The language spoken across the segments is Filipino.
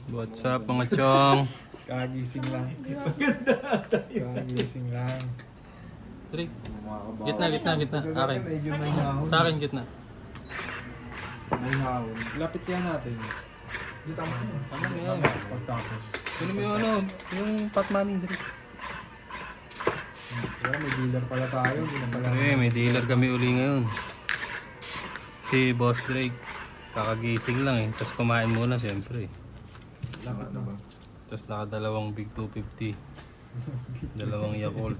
What's up mga chong? Kagising lang. Kagising lang. Trick. Gitna. Akin. Medyo may hahon. Sa akin gitna. May hahon. Lapit yan natin. Dito mo. Ano mo yan? Pagtapos. Sino mo yung ano? Yung pot money. Trick. Wala, may dealer pala tayo. Hindi na pala. May dealer kami uli ngayon. Si Boss Drake. Kakagising lang eh. Tapos kumain muna siyempre. Lapit na ba? Tapos nakadalawang Big 250. Dalawang Yakult.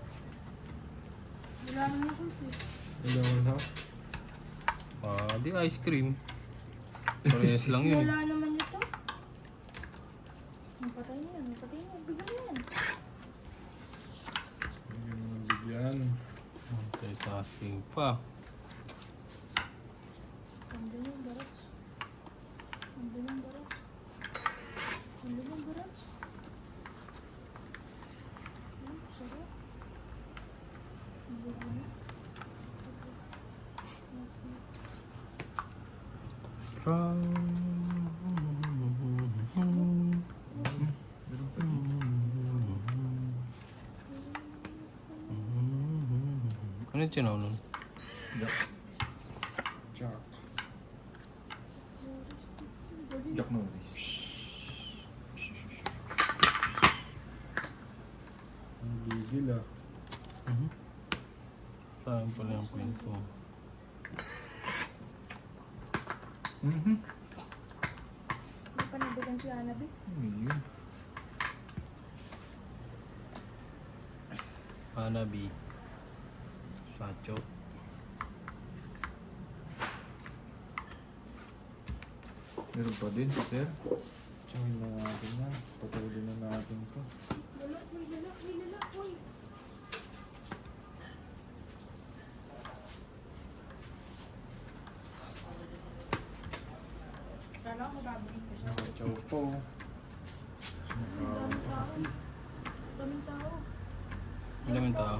Wala naman ako eh. Hello na. Di ice cream. Parehas lang yun. Wala naman ito. Napatay niya. Bigyan yan. Hindi mo bigyan. Multitasking pa. Andun yung barats. Andun yung barats. Sarap. Strong. Ano yung chinaw nun? Jack. Jack Norris. Ang gigil ah. Saan pala yung point ko? Hindi pa nabigan si Anabi. Yun. Hanabi. Sacho. Meron pa din, sir. Tiyangin na natin na. Patulin na natin to. Lala. Uy. Kala ko babalik ko siya. Nakachaw po. Nakawin pa kasi. Daming tao. Ang daming tao.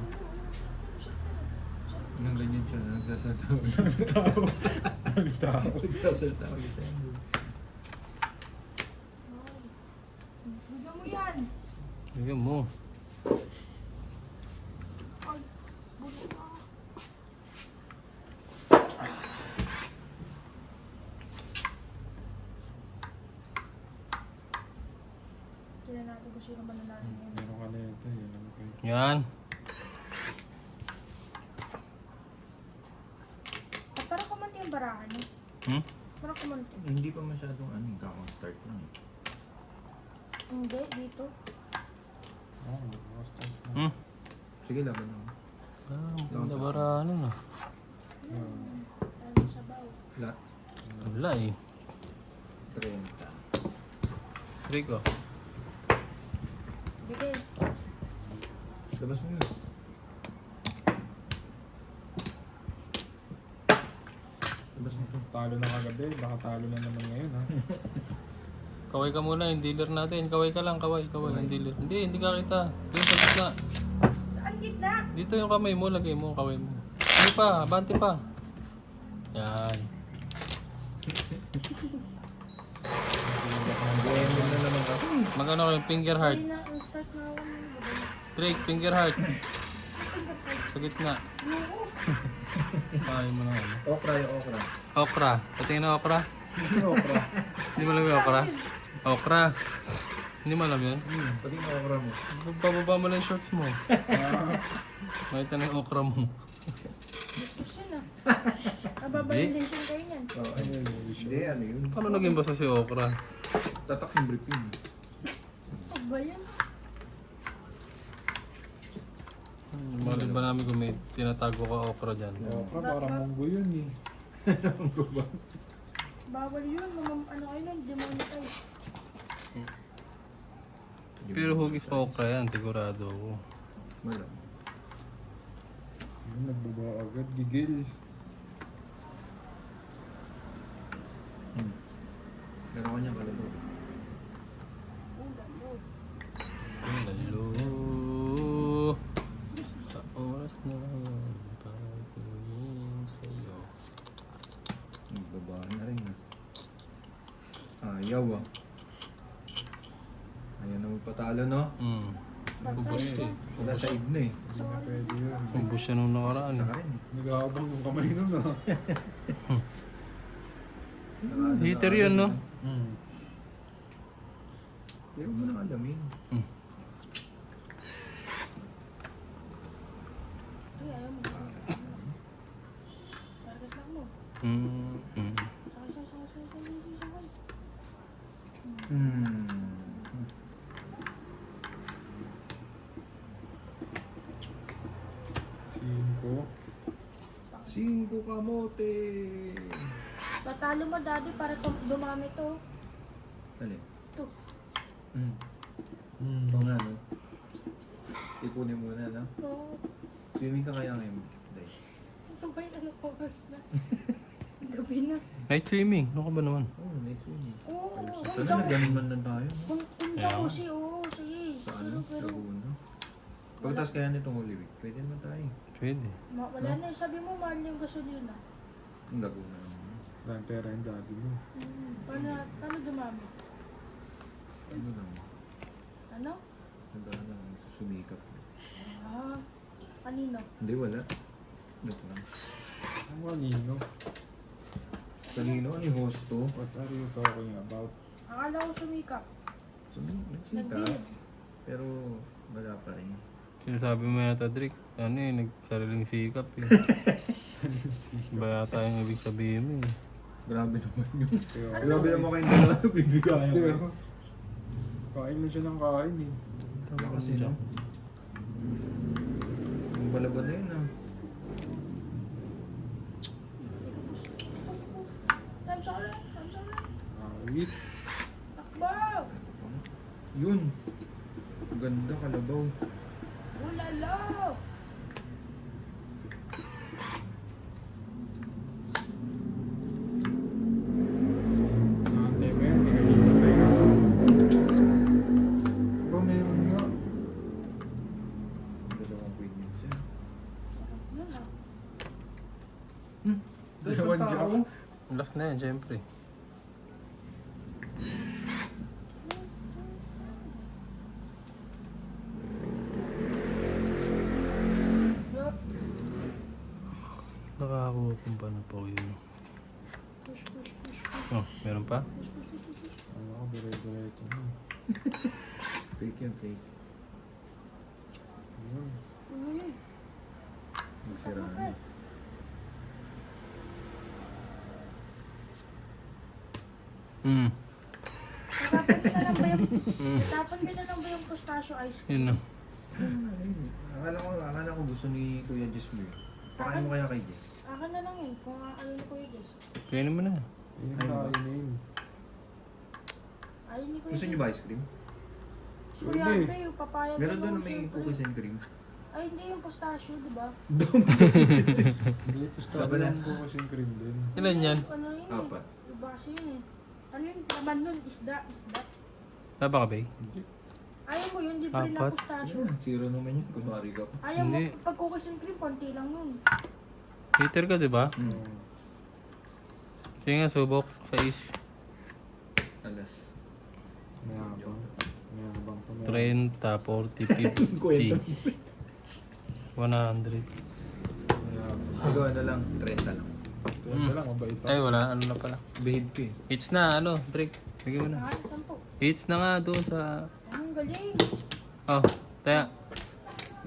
Nang ganyan siya, nagsasalta. Ang tao. Nagsasalta ako isa. Bigyan mo yan. Bigyan mo. Ay, bulo na. Kailan natin kung sino mananalo yan. Meron ka na ito. Yan ang kayo. Yan. At parang kumanti yung barahan eh. Parang kumanti. Hindi pa masyadong ano, kakong-start lang eh. Hindi, dito. Oh, start na. Sige, laban ako. Maganda bara ano na. Ano sa baw. La, Wala eh. 30. Trick oh. Bigay. Labas mo yun. Labas mo ito. Talo na kagabi. Baka talo na naman ngayon ha. Kaway ka muna yung dealer natin. Kaway ka lang, kaway yung dealer. Hindi ka kita. Dito sa gitna. Saan gitna? Dito yung kamay mo, lagay mo, kaway mo. Ano pa, bante pa. Yan. Game na naman ako. Magano yung finger heart. Hindi na, start na ako. Drake, finger heart. Sa gitna. Kaway mo na ano. Okra yung okra. Okra. Patingin na okra. Okra. Hindi mo alam yung okra? Okra. Hindi mo alam yun? Pati yung okra mo. Bababa mo lang yung shorts mo. Makita na yung okra mo. Gusto na. Nababalidation kayo niyan. Oh, hindi, ano yun. Paano naging basa si okra? Tatak yung brick yun. Ano ba yan? Mali ba namin kung may tinatago ka okra dyan? Okra parang munggo yun eh. Bawal yun. Ano kayo nun? Demonetize. Pero hugis okra yan, sigurado ako. Wala. Yun, nagbaba agad. Gigil. Meron ka niyang kalabo. Lalo sa oras na pagtingin sa'yo. Nagbaba na rin ah. Ayaw ah. Ayan na magpatalo, no? Ubus siya eh. Wala sa id na eh. Hindi na pwede yun. Ubus siya nung nakaraan. Sa ka rin eh. Nag-aabang yung kamay nun ah. Heater yun, no? Ayaw mo nang alamin. Ay, ayaw mo. Target lang mo. Sakay. Cinco. 5 kamote! Patalo mo, daddy, para dumami to. Dali. Ito. Ito nga, no? Ipunin muna, no? Oo. Swimming ka kaya ngayon? Day. Ito ba yung ano oras na? Gabi na. Night swimming. Ano ka ba naman? Oo, night swimming. Oo. Ito na, nagganon man lang tayo. No? Kung jacuzzi, oo. Sige. Sa ano? Laguna. Pagtas kaya nitong Holy Week, pwede naman tayo. Pwede. Wala na. Sabi mo, mahal yung gasolina. Ang Laguna naman. Dahil pera yung daddy mo. Paano dumami? Ano lang? Ano? Nagdaan lang, susumikap. Ah. Kanino? Hindi, wala. Ito lang. Ang kanino? Kanino? Ano yung host to? What are you talking about? Akala ko sumikap. Nagsita. Nagbilid. Pero wala pa rin. Sinasabi mo yata, Drake, ano eh, nagsariling sikap eh. Ba yata yung ibig sabihin mo eh. Grabe naman yun. Kaya, Grabe naman kayong dalawa na bibigayan Kaya, ko. kain na siya ng kain eh. Wala kasi no? Yung balaban na yun ah. Time sa ulit. Wait. Takbo! Yun. Ganda kalabaw. Ulalo! Hindi ba yan? Hindi kanina tayo nasa. Ba meron nga? Dalawang queen yun siya. Yun ah. Dalawang tao. Last na yan, syempre. Yup. Nakakakuha pa na po yun. Push. Oh, meron pa? Push. Ano ako, dire-diretso na. Fake yan, fake. Yun. Uy. Magsiraan. Tapon ka na lang ba yung pistachio ice cream? Yun na. Akala ko gusto ni Kuya Jess mo eh. Pakain mo kaya kay Jess? Akin na lang yun, kung ano ko yung Diyos. Kaya naman na. Yun Ayun na ba? kainin. Ayun ni Kuya Gusto niyo ba ice cream? Kuya Pwede. Ate, yung papaya Meron doon na din may siyempre. cookies and cream. Ay, hindi yung pistachio, di ba? Hindi, gusto ko Laban na. lang ko kasing cream din. Ilan yan? Ano yun eh? Apat. Iba kasi yun eh. Ano yung laman nun? Isda. Taba ka ba eh? Hindi. Ayaw mo yun, di pa rin na Apat? pistachio. Zero naman yun. Kunwari ka pa. Ayaw mo, Hindi. pag cookies and cream, konti lang yun. Hater ka, di ba? Oo. Sige nga, subok sa is. Alas. Mayabang. Mayabang to. 30, 40, 50. 100. Mayabang. Ikaw ano lang, 30 lang. Kaya lang, mabait ako. Ay, wala. Ano na pala. Behave ka eh. Hits na, ano, Drake. Bigyan mo na. Ah, sampo. Hits na nga doon sa... Ang galing. Oh, taya.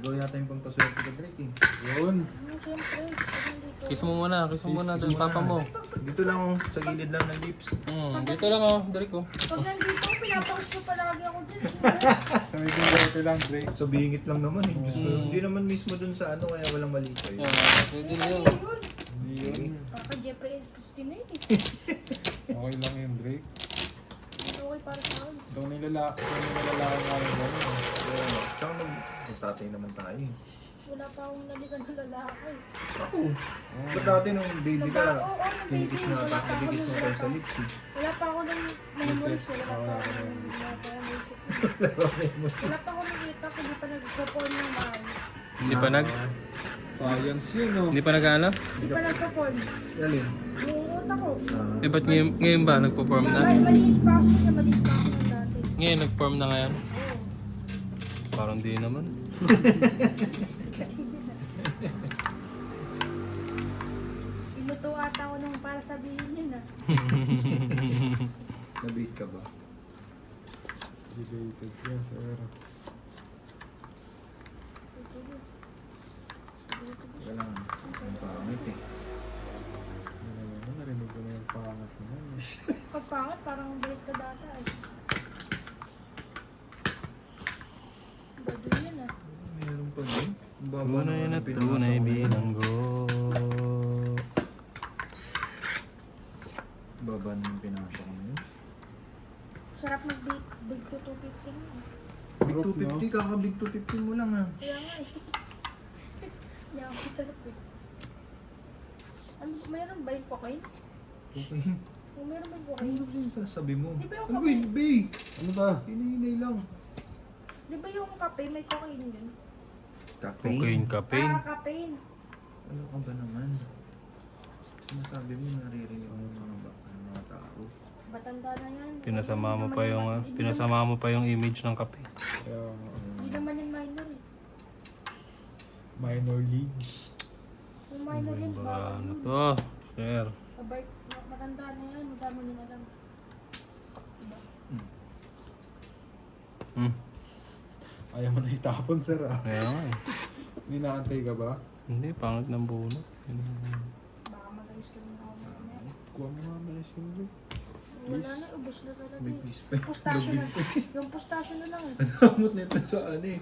Ikaw yata yung pampaswerte ka Drake eh. Yun. Ano, siyempre. Parang dito. Kiss mo muna doon, papa mo. Dito lang oh, sa gilid lang ng lips. Dito lang oh, Drake oh. Pag nandito, pinapakas ko palagi ako dyan. Sabi ko dito lang, Drake. Sa bingit lang naman eh. Diyos ko, hindi naman mismo dun sa ano, kaya walang mali kayo. Pwede yun. Ayun. Hindi yun. Kaka Jeffrey and Christina yun eh. Okay lang yun, Drake. Okay para sa akin. Ikaw nilalaki nga yung gano'n. Tsaka magtatay naman tayo eh. Wala pa akong nalikan ng lalaki. Ako. Ba't dati nung baby ka, Oo, kinikis baby. na ata, nagigis mo tayo sa lips eh. Wala pa ako ng memories. Wala pa ako ng wala pa ako nakita kung di pa nag-perform ng mahal. Hindi pa nag... Science yun, no? Hindi pa nag-ano? Di pa nag-perform. Alin? Yung utak ko. Eh, ba't ngayon ba nag-perform na? Maliit pa ako siya, maliit pa ako ng dati. Ngayon, nag-perform na ngayon? Parang di naman. Inuto ata ako nung para sabihin yun ah. Nabit ka ba? Debated yan, sir. Wala lang. Ang pangit eh. Ano naman, narinig ko na yung pangat naman. Pagpangat, parang balik ka data eh. Bado yun ah. Meron pa din. Ang baba Tunay naman na ang pinasa tunay ko ngayon. bilanggo. Baba naman ang pinasa ko ngayon. Sarap mag-big to 250 nga eh. Big Rock, no? 250, kakabig 250 mo lang ah. Kaya nga eh. Kaya ako sarap eh. Ano, mayroon ba yung cocaine? Okay. Kung mayroon ba yung cocaine? Ano yung sasabi mo? Di ba yung Ano ba kape? yun, Bay? Ano ba? Hinahinay lang. Di ba yung kape may cocaine yun? Cocaine, caffeine. Ah, caffeine. Ano ka ba naman? Sinasabi mo, naririnig mo ng mga tao. Batanda na yan. Pinasama mo Hindi pa naman yung yan- hindi pinasama mo pa yung image ng kape. Kaya, Hindi naman yung minor eh. minor leagues. Yung minor yun, Ba, bawal ano yun. to? Sir. Abay, matanda na yan. Ang dami nila alam. Hmm. Ayaw mo na itapon, sir, ah. Kaya nga eh. May naantay ka ba? Hindi, pangit ng bunot. Baka magalis ka na ako mamaya. Kuha mo nga na yung sir. Wala na, ubos na talaga May eh. please pa. Pustasyo na. Yung pustasyo na lang eh. Samot nito sa ano eh.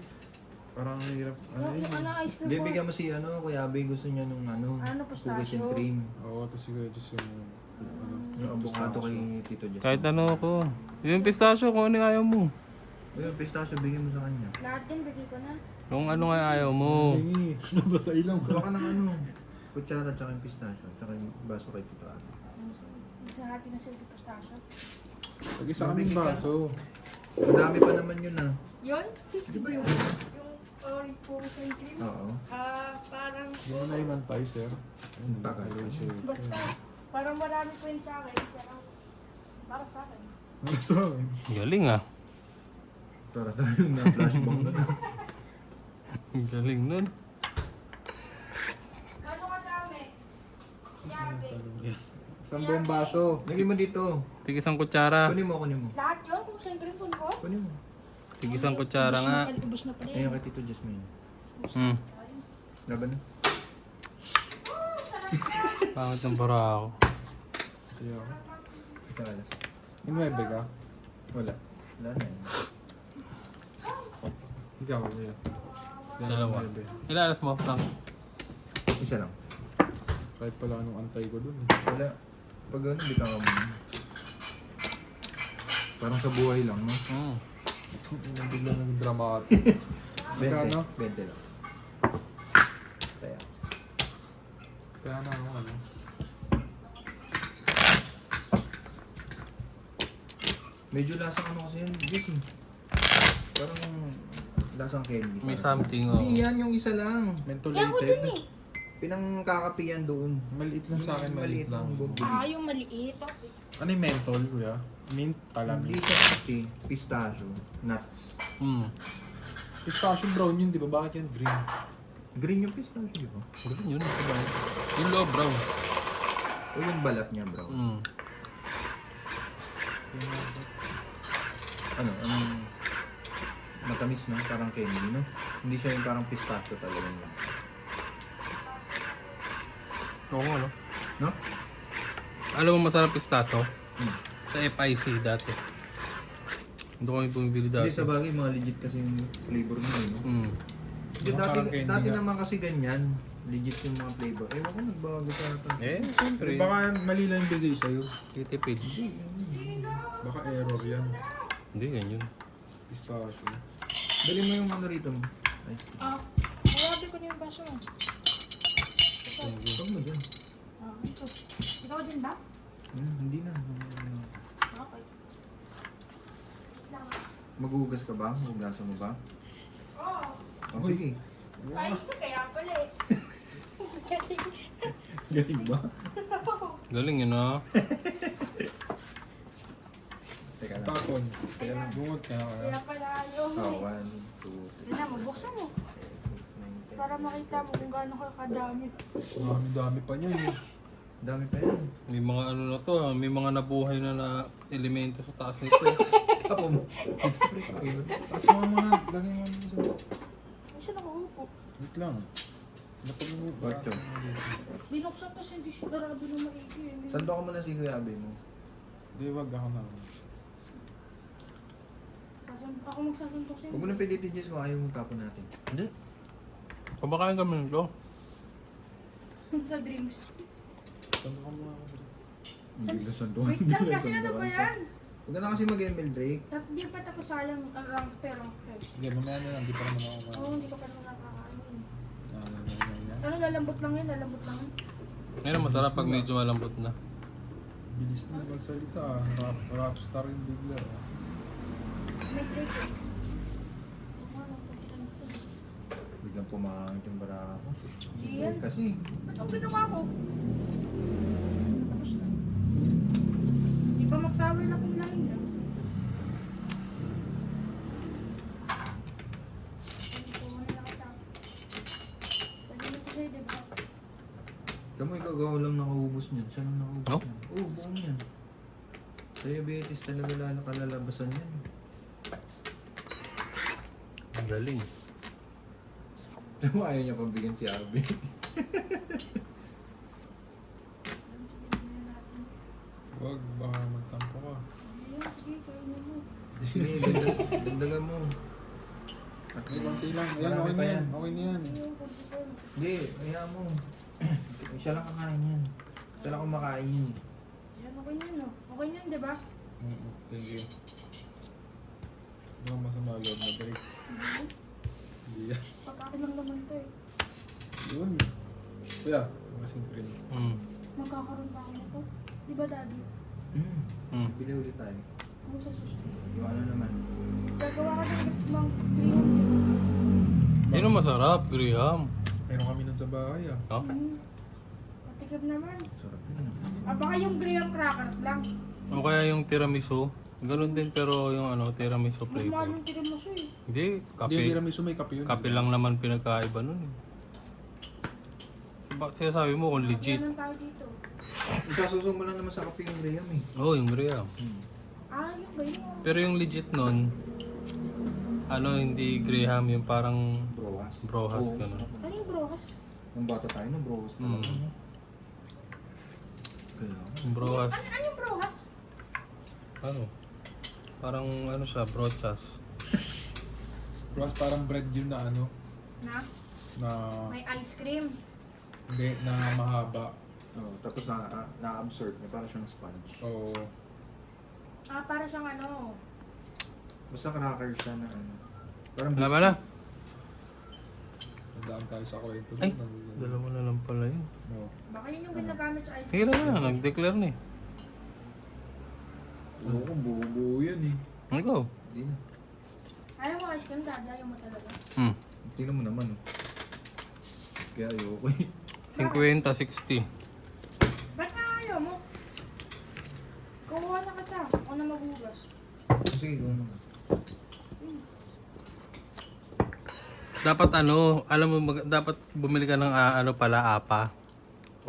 Parang hirap. Ano Yung yun? ano, ice cream Hindi, ko. bigyan mo si ano, Kuya Abay gusto niya nung ano. Ano, cookies pistachio? and cream. Oo, tapos siguro just yung... Ano, Yung avocado kay Tito Jess. Kahit ano ko. Yung pistachio, kung ano yung ayaw mo. Yung pistachio, bigyan mo sa kanya. Lahat din, bigay ko na. Kung ano nga ayaw mo. Hingi. Nabasa ilong. Kuha ka ng ano, kutsara tsaka yung pistachio, tsaka yung baso kay Tito Abay. Isa hati na sila sa pustasyo. Pag-isa kaming baso. Madami pa naman yun ah. Yun? Di ba yung... Yung puro and cream? Oo. Parang, Hindi mo na imantay, sir. Tagal. basta, parang marami po yun sa akin. Pero, para sa akin. Ano sa akin? Galing ah. Para tayo na flashbang na. Galing nun. Ano ka dami? Yate. Isang buong baso. Lagyan mo dito. Tig-isang kutsara. Kunin mo, kunin mo. Lahat yun? Kung saan cream po ko? Kunin mo. Tig-isang kutsara nga. Ubus na pala Ayun kay Tito Jasmine. Hmm. Laban na. Pangit ng bara ako. Ito yun. Isa alas. Inuebe ka? Wala. Wala na yun. Ikaw, yun. Dalawa. Ilan alas mo, Frank? Isa lang. Kahit pala anong antay ko dun. Wala. Pag ano, di ka muna. Parang sa buhay lang, no? Hmm. Bigla ng dramatic. 20. Magkano? 20 lang. Kaya. Kaya na ako ano. Medyo lasang ano kasi yun, Jess eh. Parang lasang candy. May Parang- something oh. Hindi yan, yung isa lang. Kaya ko din Mentolated. eh. Pinangkakapiyan doon. Maliit lang sa akin, maliit lang. Yung maliit. Ano yung mentol, kuya? Mint, Hindi talamin. siya kasi pistachio, nuts. Hmm. Pistachio brown yun, di ba? Bakit yan green? Green yung pistachio, di ba? Green yun. Yung loob, brown. O yung balat niya, bro. Hmm. Ano, matamis, no? Parang candy, no? Hindi siya yung parang pistachio talaga lang. Oo nga, no? No? Alam mo masarap pistachio? Hmm. Sa FIC dati. Doon kami bumibili Hindi, dati. sa bagay, mga legit kasi yung flavor niya, no? Hmm. Kasi Parang dati, candy dati nga. naman kasi ganyan. Legit yung mga flavor. Ewan ko, nagbago sa ata. Eh, siyempre. Baka mali lang yung bigay sa'yo. Titipid. Baka error yan. Hindi, ganyan. Pistachio. Dali mo yung ano rito mo. Ay, Mawabi ko na yung baso. huwag mo dyan. Ito. Ikaw din ba? Hindi na. Okay. Maghugas ka ba? Hugasan mo ba? Oo. Oh, sige. Ay, kaya pala eh. Galing ba? Galing yun, ah. Teka Tapon. Kaya lang bungot kaya kaya. Kaya pala ayaw mo Oh, eh. 1, 2, 3, Yun na, mabuksan mo. 9, 10. Para makita mo kung gaano ka kadami. Dami pa niya eh. Dami pa yan. May mga ano na to ha, may mga nabuhay na elemento sa taas nito. Tapo mo. Tapos mga muna, lagay mo dito. Ay, siya nakaupo. Wait lang. Lapag mo. Bacho. Binuksan kasi hindi siya grabe na maigi eh. Sando ka muna si Kuya Abe mo. Di, wag ako na. Ako magsasuntok sa'yo. Huwag mo nang pilitin dyan kung ayaw mong tapon natin. Hindi. Kumakain kami nito. Sa dreams. Sando ka muna. Hindi ka sando. Wait lang kasi ano ba yan? Huwag ka na kasi mag-ML Drake. Di pa tapos sayang ang rangte. Hindi, mamaya na lang. Di pa naman ako Oo, hindi ka pa naman nakakain. na. Ano, lalambot lang yun, lalambot lang yun. Ngayon masarap pag medyo malambot na. Bilis na magsalita. Rapstar yung bigla. May break eh. Biglang pumangit yung bara ako. Iyan. Kasi, Anong ginawa ko? Tapos na. Di pa mag-flower na kung lain na. tamo ikaw gawa lang nakaubos niyan. Saan ang nakaubos Oh? niyan? Oo, buong yan. Sa diabetes talaga lalo kalalabasan yan. Ang galing. Tamo ayaw niya pambigyan si Abe. Wag, baka magtampo ka. Sige, dandagan mo. At May konti lang. Ayan, Marami okay pa na yan. yan. Okay na yan. Hindi, kaya mo. Siya lang kakain yan. Siya lang kumakain yan. Yan, okay yan, no? Okay yan, di ba? Thank you. Ano masama loob na break? Hindi yan. Pagkakin lang naman to eh. Yun. Kuya, masing cream. Magkakaroon pa ako nito. Di ba, Daddy? Bili ulit tayo. Ano sa susunod? Yung ano naman. Gagawa ka ng green. Yun ang masarap, Graham. Meron kami nun sa bahay ah. Oh? Patikab naman. Sarap yun. Baka yung graham crackers lang. O kaya yung tiramisu. Ganun din pero yung ano, tiramisu Mas mahal flavor. yung tiramisu eh. Hindi, Hindi, kape. tiramisu may kape yun. Kape lang naman pinagkaiba nun eh. Sinasabi mo kung legit. Ganun tayo dito. Isasuso mo lang naman sa kape yung Graham eh. Oo, yung Graham. Ah, yun ba yun? Pero yung legit nun, ano, hindi Graham, yung parang Broas. brohas Oo, gano'n. sarap. Ano yung brohas? Nung bata tayo, no, broas talaga. Mm. no? Kaya, Yung brohas, Ano yung brohas? ano, parang ano siya, brochas. Plus parang bread yun na ano, Na? na May ice cream. hindi, na mahaba. oh, tapos na-absorb niya, parang siyang sponge. Oo. Ah, para siyang ano. Basta cracker siya na ano. Parang Wala ba na? Nadaan tayo sa kwento. Ay, dalawa na lang pala yun. No. Baka yun yung ginagamit sa ice Sige cream. na, nag-declare na eh. Oo, kung buo-buo yan eh. Ikaw? Hindi na. Ayaw mo ice cream, Daddy. Ayaw mo talaga. Tingnan mo naman oh. Kaya ayoko eh. 50, 60. Ba't nga ayaw mo? Kukuha na kita. Ako na maghugas. Sige, gawin mo. Dapat ano, alam mo, dapat bumili ka ng ano pala, apa.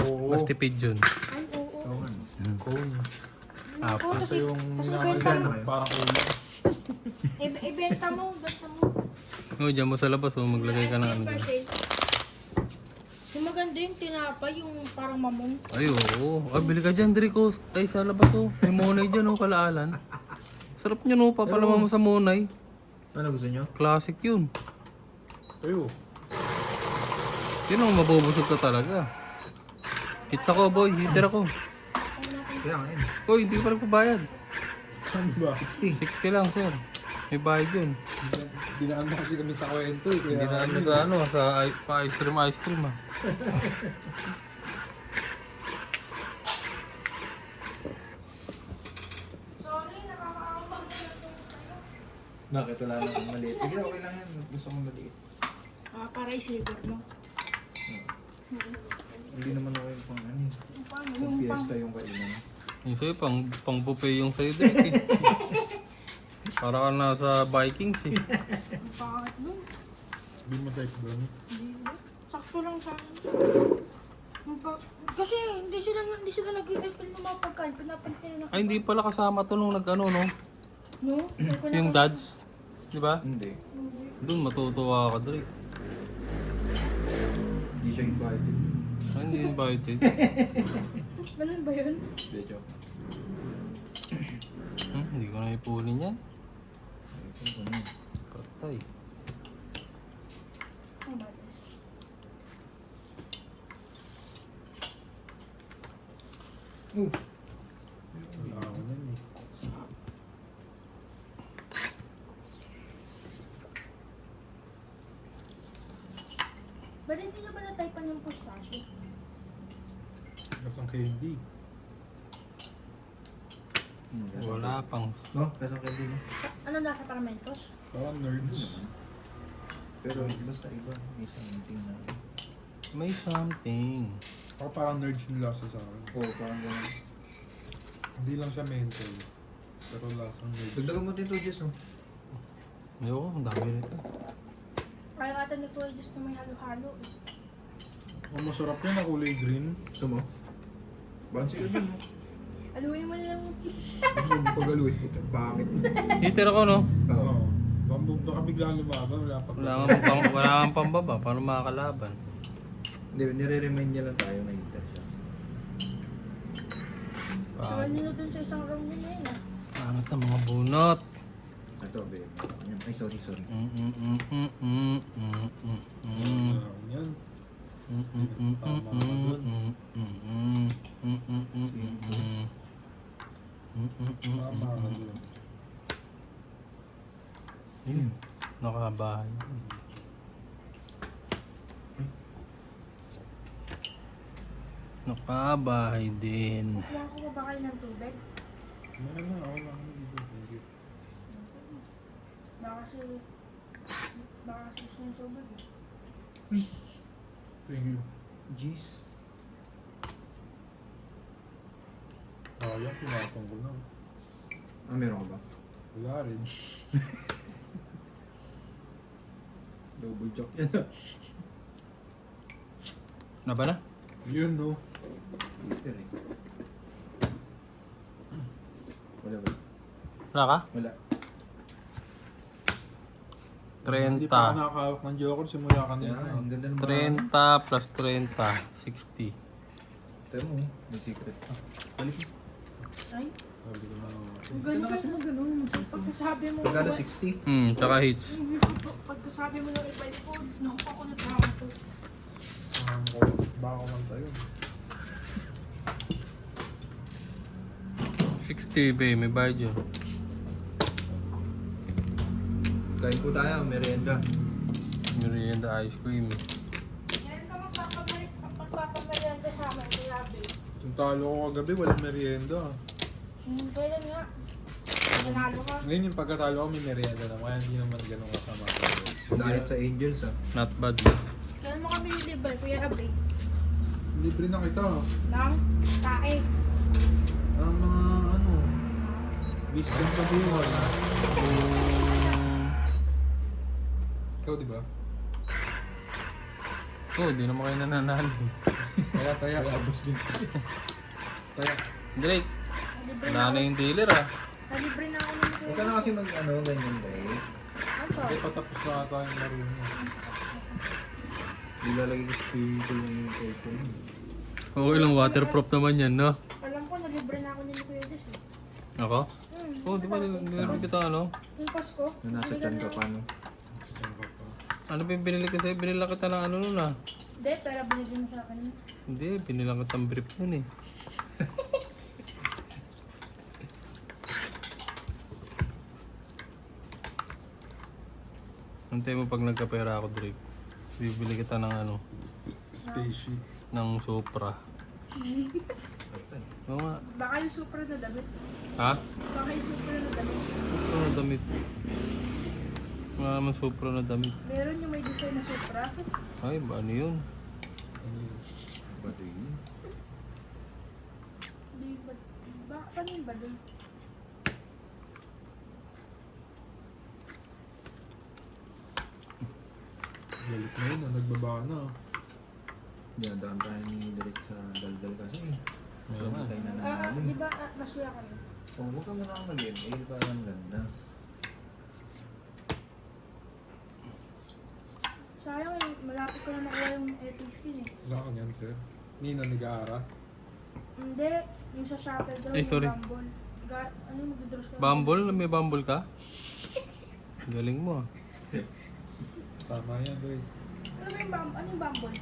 Oo. Mas tipid yun. Ay, oo. Oo nga. Cone. Apa. Oo, Kasi yung kasi minamalitan benta mo. parang ulo. Ibenta mo. Basta mo. O, dyan mo sa labas, maglagay ka ng ano dyan. Yung maganda yung tinapay, yung parang mamon. Ay, oo. Ah, bili ka dyan, Drico. Ay, sa labas, oh. May monay dyan, oh, kalaalan. Sarap nyo, no? Papalaman mo sa monay. Ano gusto nyo? Classic yun. Ayo. Yun ang mabubusog ka talaga. Hits ako, boy. Hitter ako. Kaya nga yun. Boy, hindi ka pa nagpabayad. Saan ba? 60. 60 lang, sir. May bayad yun. Dinaan na kasi kami sa kwento eh. Kaya Hindi na ano sa ano, sa ice cream, ah. Sorry, nakakaawang na Bakit wala lang akong maliit? Sige, okay lang yan. Gusto kong maliit. para i-silver mo. Hindi naman ako yung pang ano eh. Yung pang, Pang yung pang. fiesta yung kainan. Yung sa'yo, pang buffet yung sa'yo, Drake, eh. Para ka nasa Vikings eh. Ang pangit dun. Hindi mo type doon. Hindi ba? Sakto lang sa akin. Kasi hindi sila nag-refill ng mga pagkain. Pinapalit nila na. Ay, hindi pala kasama to nung nag-ano, no? No? Yung dads. Di ba? Hindi. Doon matutuwa ka, Drake. Hindi siya invited. Ay, hindi invited. Ganun ba yun? Hindi, joke. Hindi ko na ipunin yan. Ito na. Patay. Ang batas. Wala ako nun eh. Ba't hindi nyo ba na-typean yung pistachio? Kasang candy. Wala pang... No? Kasang candy, no? Ano nasa Paramentos? Parang nerds. Pero basta iba. May something na. May something. Ako parang nerds yung lasa sa akin. Oo, parang gano'n. Hindi lang siya mental. Pero lasang nerds. Dagdagan mo din to, Jess, no? Ayoko, ang dami nito. Kaya ata ni Kuya Diyos na may halo-halo eh. Oh, masarap yan na kulay green. Gusto mo? Bansi ka dyan, no? Aluin mo na lang. Gusto mo pagaluin. Ito, bakit? Heater ako, no? Oo. Oo. Baka bigla lumaban. Wala pa. Wala kang pambaba. Paano makakalaban? Hindi, nire-remind niya lang tayo na heater siya. Tagal nila dun sa isang round nila yun ah. Pangat ang mga bunot. Ito, babe. Ay, sorry. Yan. Tama ka doon. Nakabahay. Nakabahay din. Kuha ko ba kayo ng tubig? Meron na. Ako lang. Thank you. Baka kasi gusto yung tubig eh. Thank you. Jeez. Kaya, pinatong ko na. Ah, meron ka ba? Wala rin. Double joke yan. Na ba na? Yun, no? Heater eh. Wala ba? Wala ka? Wala. Hindi pa ako 30. nakakawak ng joker simula kanina. Yan, ang ganda ng mga... 30 plus 30. 60. Tayo mo, may secret pa. Balik mo. Ay, Sabi ko na. ang ganda ka. Pagkasabi mo. Pagkada 60? Tsaka hits. Pagkasabi mo ng iba yung phone, nakakulit na ako to. Baka man tayo. 60 ba may bayad yun. Kain po tayo, merienda. Merienda ice cream. Kailan ka magpapamerienda sa amin, Kuya Abe? Yung talo ko kagabi, walang merienda. Kailan nga? Nanalo ka? Ngayon yung pagkatalo ko, may merienda na. Kaya hindi naman ganun kasama. Diet sa Angels, ah. Not bad. Kailan mo kami nilibre, Kuya Abe? Libre na kita. Nang tae. Ang mga ano, wisdom sa buhay. Ikaw, di ba? Oo, di naman kayo nananalo. Taya. Abos din. Taya. Drake, Nalibre na wala ako. na yung dealer ah. Nalibre na ako ng Huwag ka na kasi mag-ano, ganyan dahil. I'm Hindi sorry. patapos na ata yung laro mo. Nilalagay ko sa swimming pool yung cellphone. Okay lang, waterproof naman yan, no? Alam ko, nalibre na ako ni Kuya Diyos eh. Ako? Oo, di ba nilagay kita ano? Yung Pasko. Na nasa chan ka pa, no? Ano ba yung binili ko sa'yo? Binila kita ng ano nun ah. Hindi, pero binigyan mo sa akin. Hindi, binila kita ng brief nun eh. Antay mo pag nagkapera ako, Drake. Bibili kita ng ano, Spaceship. ng Supra. Oo nga. Baka yung super na damit. Ha? Baka yung super na damit. Supra na damit. Wala naman Supra na damit. Meron yung may design na Supra. Ay, ba ano yun? Bato yun. Di ba? Paano yun ba dun? Galit na yun, nagbaba na. Dinadaan tayo ni Direk sa daldal kasi. Oo Hindi nga. tayo nananalo. Di ba masaya kayo? Oh, huwag ka muna kang mag-ML para ang ganda. Sayang eh, malapit ko na makuha yung epic skin eh. Wala ka yan, sir. Nina, nag-aara. Hindi, yung sa shuttle daw, Ay, sorry. yung Bumble. Ano yung magdodros ka? Bumble? May bumble ka? Galing mo ah. Tama yan, Dre. Ano ba yung Bumble? Ano yung Bumble?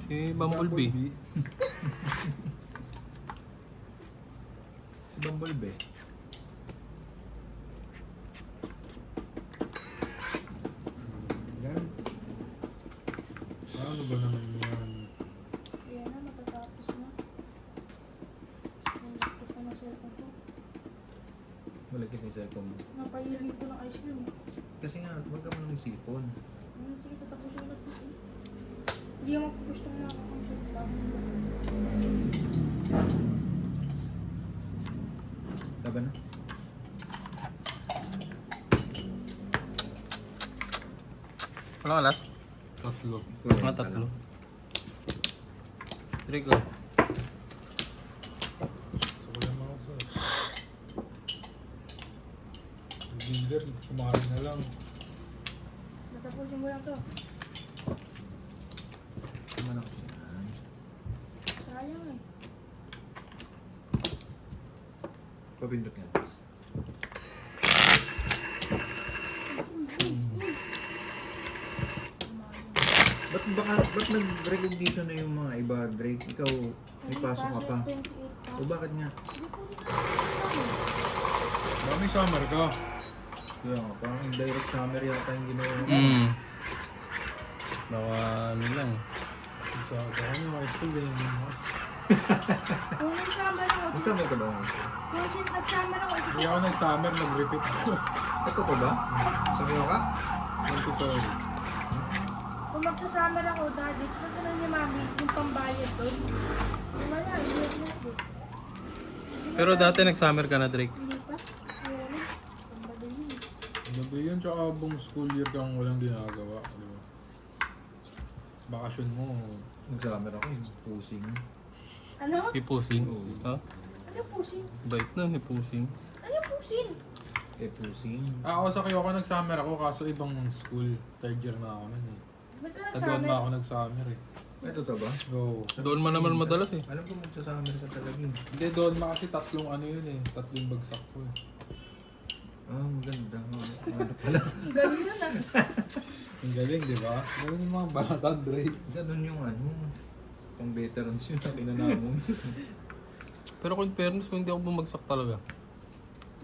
Si Bumblebee. Si Bumblebee. Yan. Ano ba naman yan? Ayan na, matatapos na. Malapit ko na cellphone ko. Malagkit yung cellphone mo. Napahirin ko ng ice cream. Kasi nga, huwag ka muna ng cellphone. Sige, tatapusin ulit ko. Hindi ako gusto na ako ng cellphone. Laban na. Walang alas? Tatlo. Mga tatlo. Trigo. So, wala mga ako, sir. Leader, kumain na lang. Tatapusin ko lang to. Naman ako yan. Sayang eh. Papindot nga. Guys. Ba't nag-recognition na yung mga iba, Drake? Ikaw, may pasok ka pa. 28 O bakit nga? Ba, may summer ka. Kaya nga, parang indirect summer yata yung ginawa mo. Baka ano lang. Sa ako yung high school, ganyan din ako. Kung nag-summer ako, May summer ka ba? kung nag-summer ako, Hindi ako nag-summer, nag-repeat ako. Ito ko ba? Sakiyo ka? Thank you, sorry. kung magsa-summer ako, daddy, sunod na ni mami yung pambayad doon. Wala, hindi na. Pero dati nag-summer ka na, Drake. Hindi pa? Ayun, pambado yun. Gabi yun, tsaka buong school year kang walang ginagawa. Di ba? Bakasyon mo, Nag-summer ako yung pusing. Ano? Ipusing. Ha? Ano yung pusin? Bait na, ipusing. Ano yung pusin? Pusing. ako sa Kyoka nag-summer ako kaso ibang school. Third year na ako nun eh. Ba't ka Sa doon nag-summer? na ako nag-summer eh. Ito to ba? So, Doon man naman madalas eh. Alam ko magsa-summer ka talaga yun. hindi doon na kasi tatlong ano yun eh. Tatlong bagsak ko eh. Ah, maganda. Ano pala? Galing yun ah. Ang galing, di ba? Ganun yung mga bata, Dre. Ganun yung ano. Pang veterans yun na kinanamon. Pero kung fairness, hindi ako bumagsak talaga.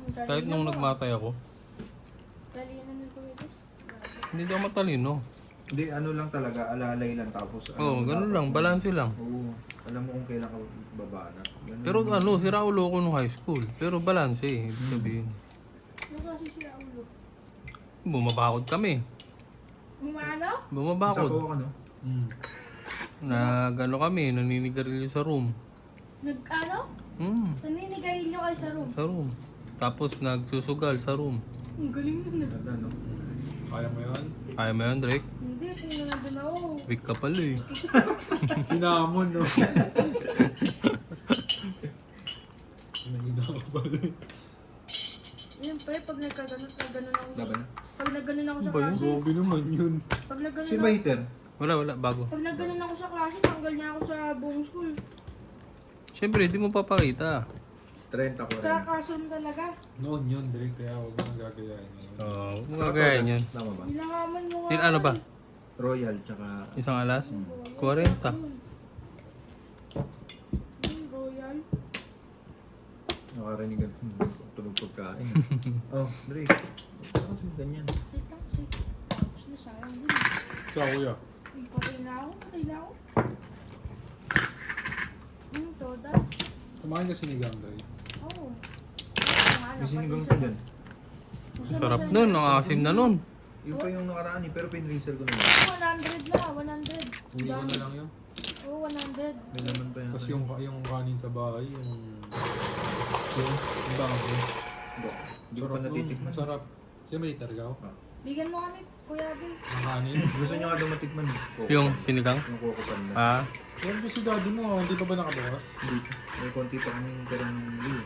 Kahit nung nagmatay ako. Talino ni Kuya Des. Hindi ako matalino. Hindi, ano lang talaga, alalay lang tapos. Oo, ganun lang, balanse lang. Oo, alam mo kung kailan ka babanat. Ganun Pero lang. ano, sira ulo ko nung high school. Pero balanse eh, ibig sabihin. Ano kasi sila ulo? Bumabakod kami. Umano? Sabaw Bumabakod. ka, no? Nag-ano kami, naninigarilyo sa room. Nag-ano? Naninigarilyo kayo sa room. Sa room. Tapos nagsusugal sa room. Ang galing nun ah. Ganda, no? Kaya mo yun? Kaya mo yun, Drake? Hindi, tingnan na doon ako. Weak ka pala eh. Hinamon, no? Nanginama pala eh. Yun pre, pag nagkaganon ako. Laban na. Pag nagganon ako sa Ba yun? klase. Gobi naman yun. Pag nagganon Sino ako. ba hater? Wala, bago. Pag nagganon ako sa klase, tanggal niya ako sa buong school. Siyempre, di mo papakita. 30 ko Sa rin. kason talaga. Noon yun, Dre. Kaya huwag mo nang gagayahin ngayon. Oo, kung gagayahin yan. Tama ba? Nilangaman mo nga. Ano ba? Royal, tsaka... Isang alas? 40. Royal. Nakarinig ang tulog pagkain. Oh, Drake. Bakit yung ganyan? Wait lang kasi. Tapos na sayang din. Ikaw, kuya. Ay, patay na ako. Todas. Kumain ka sinigang, Dre. Oo. May sinigang ka dyan. Sarap nun, nakasim na nun. Yung pa yung nakaraan eh, pero pinreseal ko naman. 100 na, 100. Hindi ko na lang yun. Oo, 100. May laman pa yan. Tapos yung kanin sa bahay, yung bago. Hindi ko pa natitikman. Sarap. Siya may targaw? Ah. Bigyan mo kami, Kuya Abby. Nakanin. Gusto nyo nga daw matikman eh. Yung sinigang? Yung Coco Panda. Ah, Yan ko si daddy mo, hindi pa ba nakabukas? Hindi. May konti pa kami pero ng liw.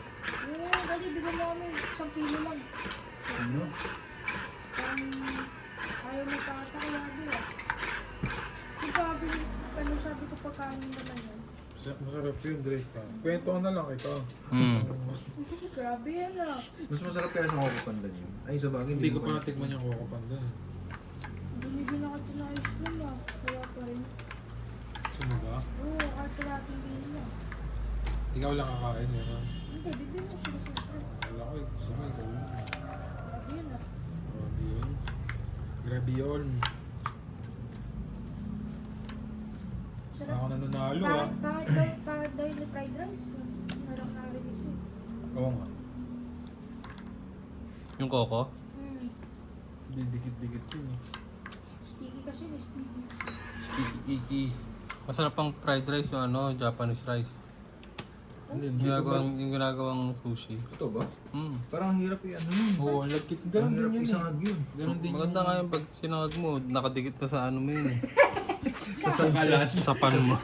Oo, dali, bigyan mo kami. 1 kilo lang. Ano? Ayaw mo pa ata, Kuya Abby ah. Di sabi, ano sabi ko pagkain naman yan? Masarap yun, Drake pa. Kwento ko na lang ito. Grabe yan ah. Mas masarap kaya sa Coco Panda nyo. Ay, sa bagay. Hindi ko mo pa natikman yung Coco Panda. Binigyan na kasi na ice cream ah. Kaya pa rin. Sino ba? Oo, kahit natin din na. Ikaw lang kakain yun, ha? Hindi, bibigyan mo sila sa akin. Wala ko eh. Gusto mo ikaw lang. Grabe yan ah. Grabe yun. Grabe yun. Sarap. Ako nananalo, ha? Bakit daw yung fried rice? Sarap narinig ko. Oo nga. yung Coco? Hmm. Hindi, dikit-dikit yun, eh. Sticky kasi, sticky. Sticky icky. Masarap pang fried rice yung ano, Japanese rice. Hindi, Yung hindi ko ba? ginagawang sushi. Ito ba? Parang ang hirap yung ano yun. Oo, ang lagkit. Ang Ganon din hirap yun, isang hag yun. Ganon din Maganda nga yung pag sinangag mo, nakadikit na sa ano mo yun eh. Sa kalan. Sa pan mo.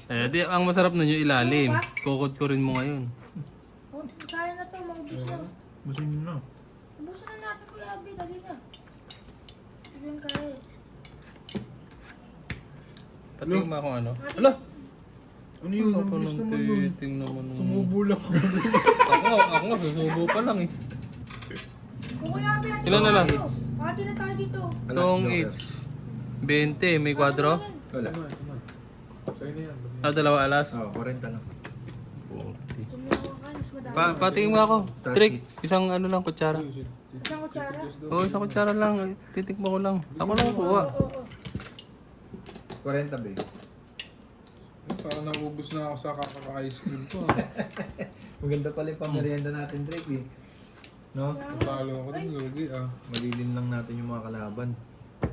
Eh, di, ang masarap nun yung ilalim. Kukod ko rin mo ngayon. Oh, kaya na to, maubos na. Masin mo na. Ubusin na natin, Kuya Abby, dali na. Bigyan kaya eh. Patingin mo ako ano. Ala! Ano yun? Ano Ang pa bilis nang naman nun. titing naman nung... Sumubo lang ako. Ako nga, susubo pa lang eh. Oh, Kuya Abby, hati Ilan na lang? Hati na tayo dito. Itong Alas, each. 20, may kwadro. Wala. Ito na. Sa'yo na yan. Ah, dalawa alas. Oo, 40 lang. 40. Tumuha ka, mas madami. Patingin mo ako. Trick, isang ano lang, kutsara. Isang kutsara. Oo, isang kutsara lang. Titikmo ko lang. Ako lang kuha. Oo. 40 ba eh. Parang naubos na ako sa kaka-ice cream ko. Maganda pala yung pamerienda natin, Drake eh. No? Talo ako din, lugi ah. Malilin lang natin yung mga kalaban.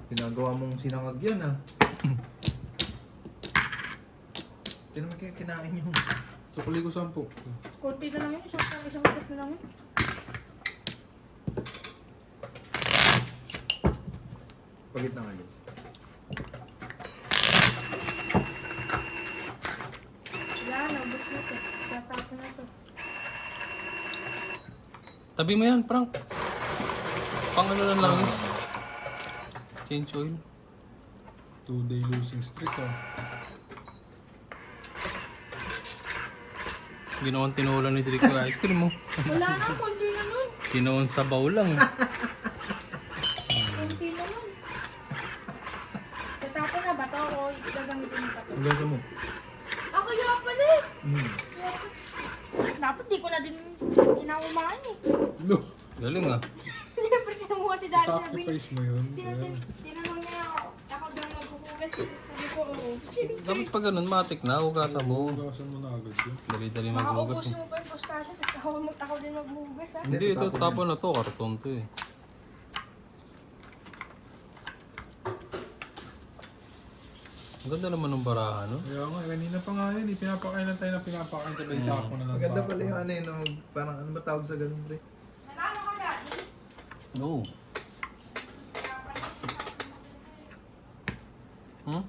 Ginagawa mong sinangag yan ah. Hindi naman kayo kinain yung... Sukli ko 10. Kunti na lang yun. Isang utot na lang yun. Pagit ng alis. Wala na, ubos na to. Tatapon na to. Tabi mo yan, Frank. Pang ano lang lang is. Change oil. 2-day losing streak ah. Ginawang tinulan ni Drake yung ice cream mo. Wala na, kunti na nun. Ginawang sabaw lang. Kunti na nun. Tatapon na ba to o gagamitin mo pa to? Ang ganda mo. Ah, kaya pala eh. Kaya pala. Dapat di ko na din kinaumahan eh. Look! Galing ah. Siyempre kinuha si Daddy sabi. Sacrifice mo yun. Tinanong niya ako daw magkukugas. Sabi ko, oo. Dapat pag ganun, matik na. Hugasan mo. Hugasan mo na agad yun. Dali-dali maghugas. Makaubusin mo pa yung postasyon at ako din maghugas ha. Hindi, ito tapon na to. Karton to eh. Ang ganda naman ng baraha, no? Kaya nga, kanina pa nga yun. Pinapakain lang tayo na pinapakain sabay tapo na lang. Maganda tapo. pala yung ano eh, no? Parang ano ba tawag sa ganun, Drake? Nanalo ka Daddy? No. Hmm?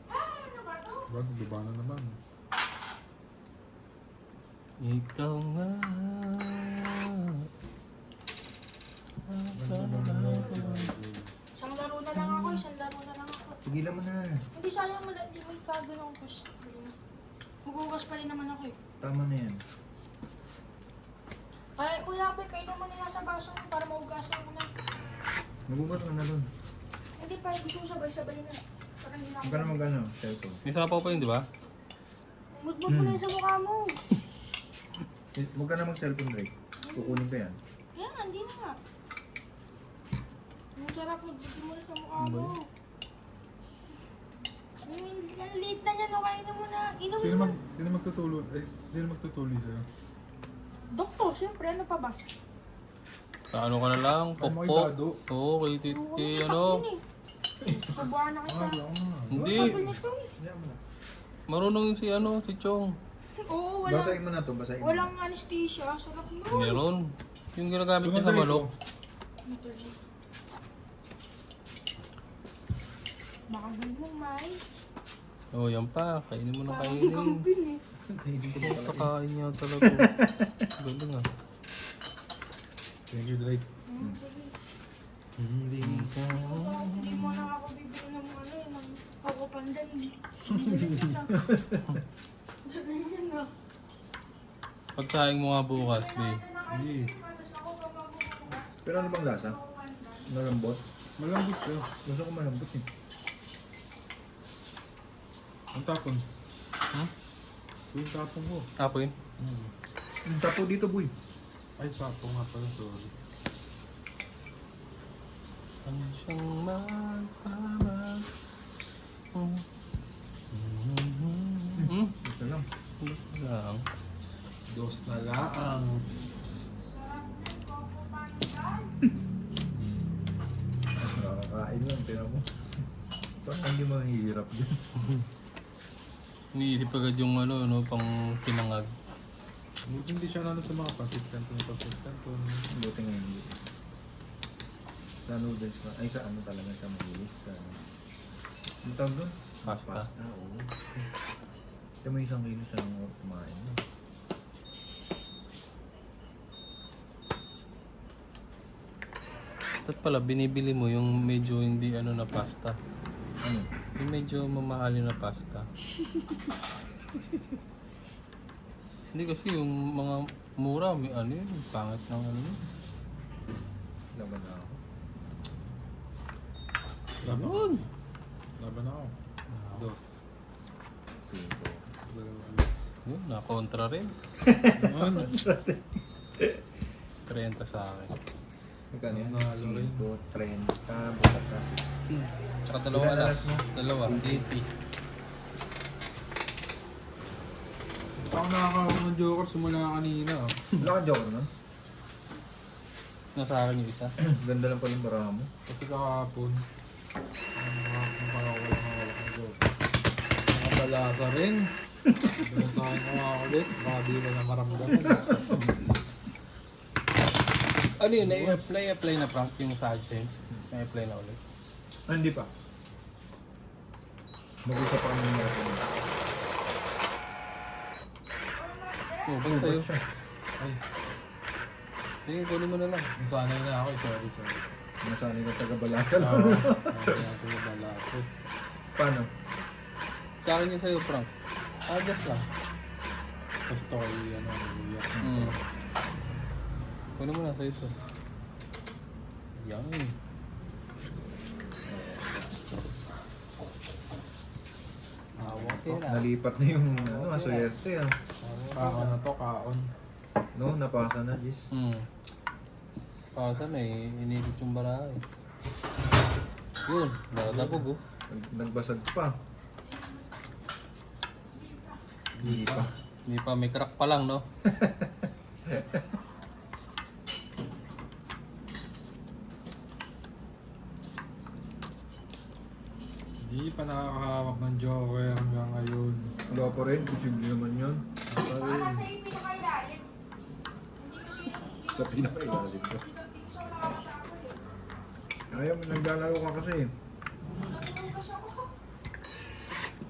Ano ba to? Bago, diba na naman. Ikaw nga. Isang laro na lang ako, isang laro na lang ako. Tigilan mo na. Hindi sayang hindi may kago na ako kasi. Maghugas pa rin naman ako eh. Tama na yan. Kaya Kuya Abe, kainin mo na sa baso mo para mahugasan mo na. Nagugas mo na dun. Hindi pa, gusto ko sabay-sabay na. Para hindi na Huwag ka na mag-ano, cellphone. May sapaw pa yun, di ba? Mudmud mo na yun sa mukha mo. Huwag ka na mag-cellphone, Drake. Kukunin ko yan. Kaya nga, hindi na nga. Ang sarap mudmud mo na sa mukha mo. Ang liit na niya, no? Kainin mo na. Inom mo. Sino magtutuloy? Sino magtutuloy sa'yo? Doktor, siyempre, ano pa ba? Ano ka na lang, Ay, may pokpok. dado. Oo, kay ano. Sabuhan na kita. Oo nga. Hindi. Kapal nito eh. Diyan mo na. Marunong yun si ano, si Chong. Oo, walang, Basahin mo na to, basahin mo. walang anesthesia. Sarap nun. Meron. Yung ginagamit Ito niya na sa Drake, manok. oh. Internet. Baka din mo, Mai. Oh, yan pa. Kainin mo na Parang kainin. gambin eh. Kainin ko na pala. Kakain niya talaga. Galing ah. Thank you, Drake. Sige. Hindi. Hindi mo na ako bibili ng ano eh, ng ako pandan. Ganyan na. Pagsaing mo nga bukas, Bay. Hindi. Pero ano bang lasa? Malambot? Malambot siya. Gusto ko malambot eh. Ang tapon. Ha? Yung tapon ko. Ako yun? Yung tapo dito, boy. Ay, sapo nga pala. Sorry. Ano siyang magpamag? Ito lang. Lang. Dos na laang. Nakakain lang, tinan mo. Parang hindi mahihirap din. Iniisip agad yung ano, pang pinangag. Buti hindi siya nalo sa mga pasit canton. Buti nga hindi. Sa noodles na, ay sa ano talaga siya mahilig. Sa ano tawag doon? Pasta. Pasta, oo. Siya may 1 kilo siya nang kumain. At pala, binibili mo yung medyo hindi ano na pasta. Ano? Yung medyo mamahalin na pasta. Hindi kasi yung mga mura, may ano yun, pangit ng ano yun. Laban na ako. Ganun! Laban ako. Dos. 5. Dalawa alas. Yun, na-contra rin. Yun. 30 sa akin. Magkano yan? Nanalo rin. 5, 30, basta 6. Tsaka dalawa Ilan alas. alas mo? Dalawa, 80. Ako nakakawag ng Joker simula kanina. Wala ka joker nun? Nasa akin yung isa. Ganda lang pala yung baraha mo. Kasi kahapon. Ang pakawala ng Joker. Nakabalasa rin. Dito sa akin kumakulit. Baka di ko na maramdaman. Ano yun, na-apply na prank yung sa AdSense? Na-apply na ulit. Ah, hindi pa. Mag-isa pa kami ng mga Oh, ba't sa'yo? siya? Ay, Sige, kunin mo na lang. nasanay na ako. Sorry. Nasanay ka taga-balasa lang. Oo. Nasanay na balasa. Paano? Sa akin yung sa'yo, prank. Adjust lang. Gusto ko yung iyak. Hmm. Kunin mo na sa'yo ito. Yan. Okay na. Nalipat na yung ano, aswerte ah. Kaon na to, kaon. No, napasa na, Jis. Pasan eh, inilit yung bara eh. Yun, nakatapog oh. Nagbasag pa. Hindi pa. Hindi pa, may crack pa lang no? Hindi pa nakakahawak ng Joker hanggang ngayon. Wala pa rin, posible naman yun. Baka sa ipin na kayo lalim. Sa pinakailalim ko. Kaya naglalaro ka kasi.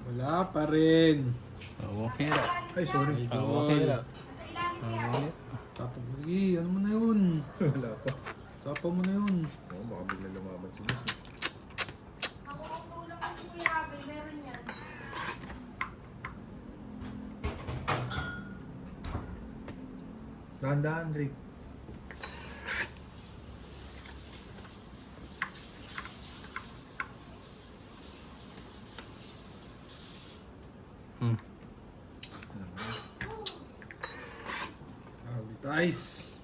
Wala pa rin. Okay na. Ay, sorry. Okay na. Tapos, sige, ano mo na yun? Wala pa. Tapo mo na yun. Oo, baka bigla lumaban si Jis. Ako ang tulong ko si Kuya Abel, meron yan. Dahan-dahan, Rick. Hmm. Arbitize.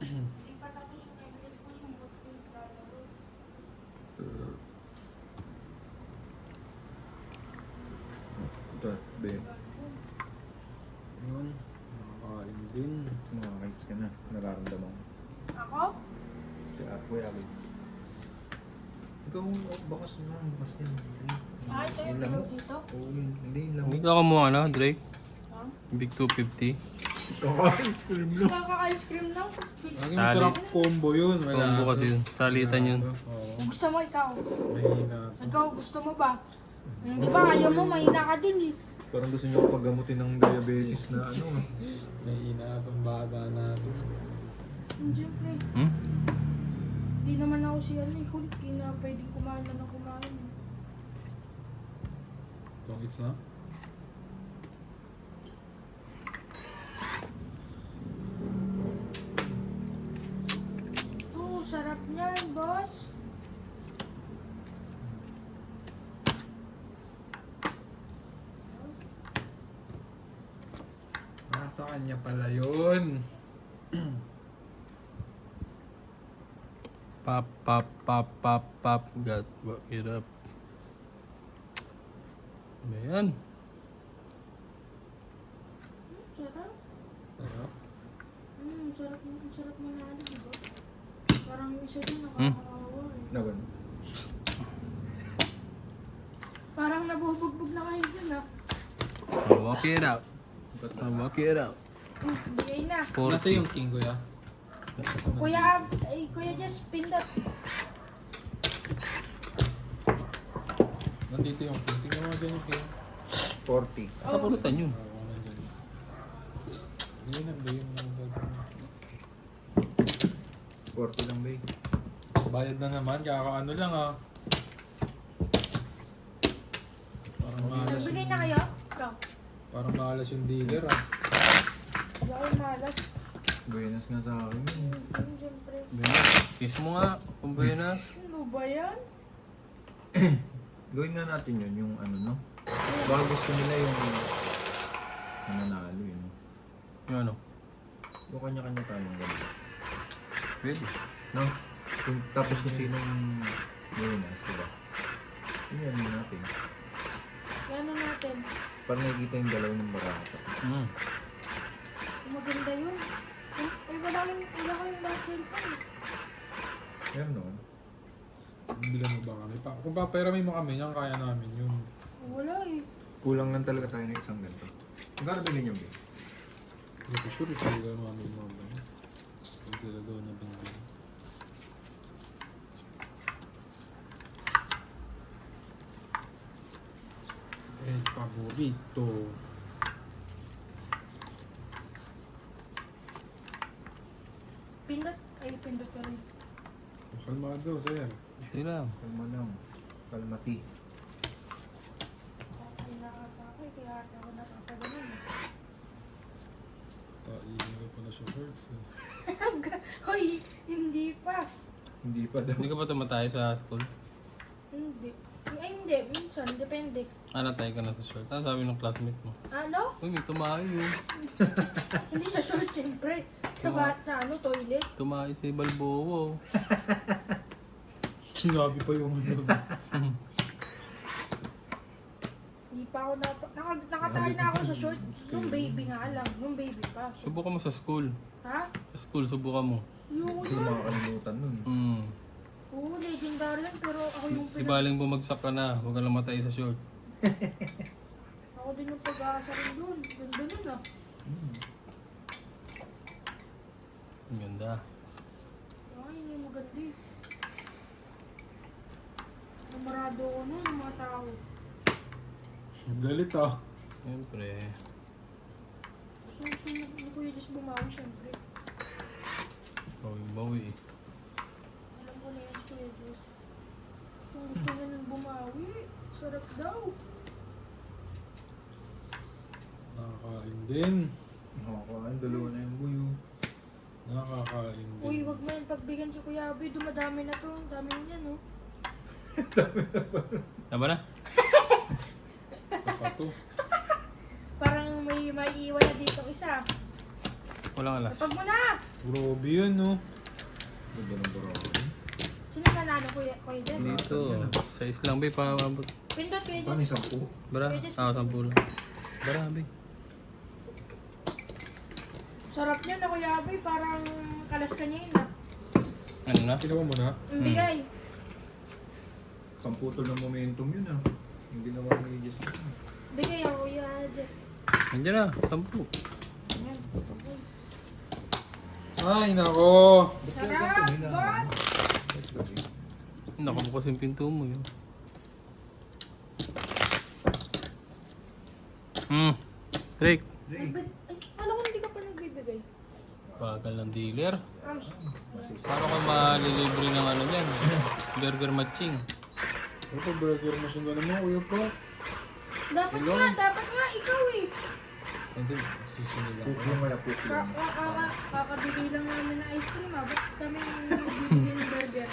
Ipatapos ko kayo, bilis ko yung boot ko yung lalaro. Ito, be. Yun. Nakakain din. Makakaits ka na. Nararamdaman ko. Ako? Si Kuya Abel. Ikaw, bakas na. Bakas yan. Ah, ito yung lamok. dito? Oo, yun. Hindi yung Hindi lamok. ka kumuha na, Drake? Ha? Big 250. Kakain ko yun lang. Kaka-ice cream lang. Kasi masarap combo yun. Wala. Combo kasi yun. Salitan yun. Oo. Kung gusto mo, ikaw. Mahina. Ikaw, gusto mo ba? Di ba, ayaw mo, mahina ka din eh. Parang gusto niyo ako paggamutin ng diabetes na ano. Mahina itong bata natin. Siyempre, Hmm? di naman ako si ano, Hulk, na pwedeng kumain na ng kumain. Itong it's na. Sarap niyan, boss. Nasa kanya pala yun. Pop, pop, pop, pop, pop. Got back it up. Ano yan? Sarap. Sarap. Sarap manalo, di ba? Parang yung isa din nakakaawa eh. Nagan. Parang nabubugbog na kayo dun ah. I'll walk it out. I'll walk it out. Bigay na. Nasa yung king kuya? Kuya Jess, pindot. Nandito yung king. Tingnan mo dyan yung king. 40. Sa pulutan yun. Oo, nandyan. Yun ang ba yun? 40 lang ba eh. Bayad na naman, kakaano lang ah. Parang malas Nagbigay yung, na kayo? Ikaw. parang malas yung dealer ah. Wala ko malas. Buenas nga sa akin yun. Siyempre. Kiss mo nga. Kung ba yun na? Ano ba yan? Gawin nga natin yun, yung ano no. Baka gusto nila yung nananalo yun. Yung ano? Yung kanya-kanya tayong gano'n. Pwede. No? Tapos kung sino yung buenas, diba? Yun yan natin. Ano natin? Para nakikita yung dalaw ng barata. Hmm. Maganda yun. Wala ko yung last cellphone. Meron naman. Bilan mo ba kami? Kung papayramin mo kami, yan kaya namin yun. Wala eh. Kulang lang talaga tayo ng isang ganito. Magkano bilhin yung bill? Hindi ko sure kung sila namin mga ba. Kung sila daw na binigyan. El favorito. Pindot. Ay, pindot ka rin. Kalmado, sir. Sige lang. Kalma lang. Kalmati. Okay na ata ako eh. Kaya ako nakakaganon eh. Taingin ko pala siya shorts. Eh. Hoy, hindi pa. Hindi pa daw. Hindi ka ba tumatay sa school? Hindi. Ay, hindi. Minsan. Depende. Natay ka na sa short. Ano sabi ng classmate mo? Ano? Uy, may tumayo. Hindi sa short, siyempre. Sa ano, toilet. Tumayo sa Balboa. Sinabi pa yung ano. Hindi pa ako nakatay na ako sa short. Nung baby nga lang. Nung baby pa. Subukan mo sa school. Ha? Sa school, subukan mo. Yung Hindi ko makakalimutan nun. Hmm. Oo, legendary yan. Pero ako yung Di baling bumagsak ka na. Huwag ka lang matay sa short. Ako din yung pag-aasa rin doon. Ganda nun ah. Ang ganda. Ay, hindi maganda eh. Namarado ako nun, ng mga tao. Galit ah. Siyempre. Gusto ni Kuya Jess bumawi, syempre. Bawi-bawi eh. Alam ko na yan si Kuya Jess. Gusto niya nang bumawi. Sarap daw. Nakakain din. Nakakain, dalawa na yung buyo. Nakakain din. Uy, wag mo yan pagbigyan si Kuya Aboy. Dumadami na to. Ang dami niya, no? Tama na? Sa pato. Parang may maiiwan na dito isa. Walang alas. Kapag mo na! Grabe yun no. Ganda ng barako. Sino nanalo, Kuya Jess? Dito. Size lang, be. Paabot. Pindot, Kuya Paano Jess. yung 10? Bara? 10 lang. Bara, be. Sarap niya na Kuya Aboy. Parang kalas ka niya yun, ah. Ano na? Ginawa mo na? Ang bigay. Pamputol ng momentum yun ah. Yung ginawa ni Jess. Bigay ako, Kuya Jess. Nandiyan na. 10. Ayan. Ay, nako. Sarap, boss! Nakabukas yung pinto mo yun. Rick. Ay, alam ko hindi ka pa nagbibigay. Bagal ng dealer. Ams, Paano ka malilibre ng ano yan? Burger matching. Ito, burger machine ka naman, kuya po. dapat nga, ikaw eh. Hindi, susunod lang. Puti yung kaya puti lang. Kakabigay lang namin ng ice cream ah. Ba't kami bibigyan ng burger?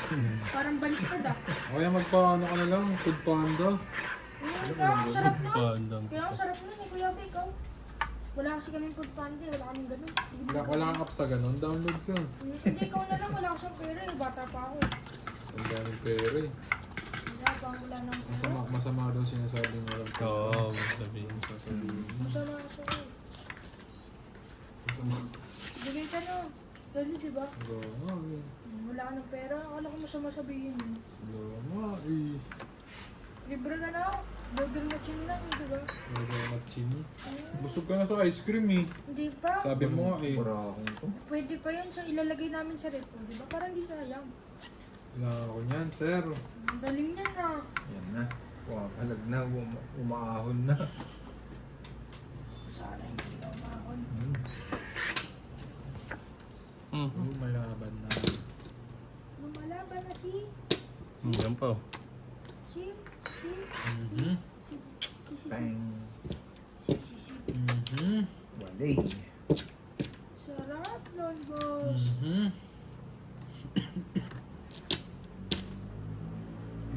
Parang baliktad ah. Kaya magpaano ka na lang, food panda. Kaya ang sarap nun. Bandang. Kaya ang sarap nun eh, Kuya Be, ikaw. Wala kasi kaming food panda eh, wala kaming ganun. Wala kang app sa ganun, download ka. Hindi, ikaw na lang, wala kasang pera eh. Bata pa ako eh. Ang daming pera eh. Wala nang pera. Masama daw sinasabi mo lang. Oo, sabihin. Masama kasi ako eh. Masama. Bigay ka na. Dali, di ba? Gama eh. Wala ka ng pera. Akala ko masama sabihin eh. Gama eh. Libre ka na. Burger machine lang, di ba? Gama chini. Busog ka na sa ice cream eh. Hindi pa. Sabi mo nga eh. Para akong ito. Pwede pa yun. So, ilalagay namin sa rep, di ba? Parang di sayang. Wala ako niyan, sir. Ang galing niya na. Yan na. Pumapalag na. Umaahon na. Sana hindi na umakon. Malaban na. Lumalaban na si... Yan pa. Si... Mhm. Bang. Mhm. Walay. Sarap nun, boss. Mhm.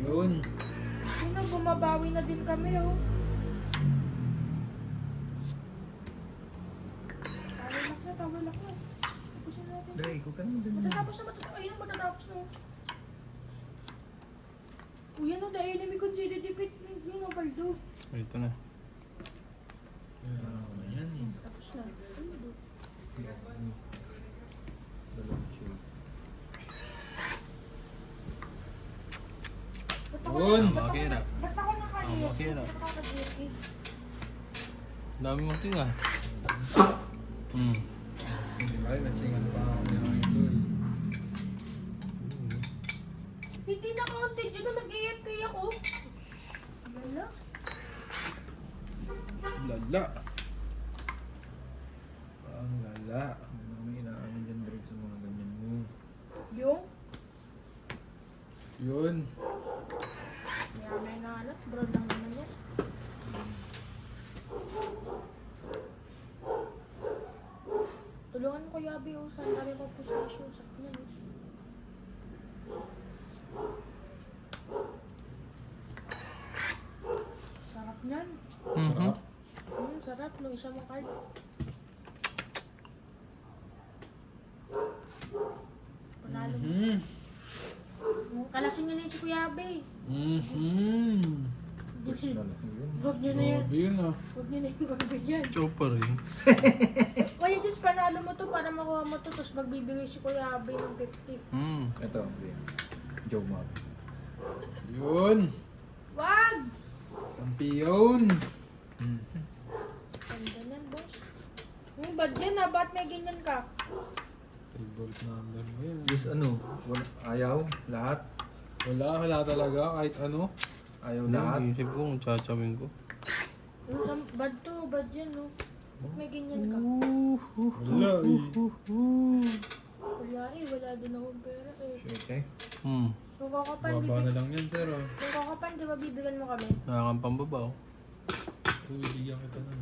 Yun. Sino, bumabawi na din kami, oh. Tawalak na. Tapusin natin. Dahil, ikaw ka naman din. Matatapos na. Ayun, matatapos na. Uy, ano, dahil namin consider dipit yung Baldo. Ito na. Yan. Tapos na. Ano do? Dalawang shade. Yun. Makira. Ba't ako nakaliit? Makira. Ba't ako nakaliit? Dami mong tinga. Ay, nasingan pa ako niya idol. Hindi na counted yun na nag-AFK ako. Lala. Lala. Ang lala. May inaano dyan, Drake, sa mga ganyan mo. Yung? Yun. Kaya may nahanap. Broad lang naman yan. Tulungan ko Yabi o saan kami ko po sa issue. Sakit niya no? Sarap niyan. Sarap. Sarap. No, isa mo card. Panalo mo. Mhm. Kalasin niya na yun si Kuya Yabi. Mhm. Yun. Huwag niyo na yan. Grabe yun ah. Huwag niyo na yung pagbigyan. Chopper rin. Kuya Diyos, panalo mo to para makuha mo to. Tapos magbibigay si Kuya Yabi ng 50. Ito, Drake. Joe Map. Yun. Wag! Kampiyon. Ganda yan, boss. Ba't yan ah? Ba't may ganyan ka? Favorite number mo yun. Yes, ano? Ayaw? Lahat? Wala talaga. Kahit ano. Ayaw lahat? Isip ko kung tsachawin ko. Bad to, bad yan, no? Ba't may ganyan ka? Wala eh. Wala eh, wala din akong pera eh. Shit eh. Kung kakapan, Baba na lang yan, sir. Oh. kung kakapan, di ba bibigyan mo kami? Nakakampambabaw. Bibigyan kita nun.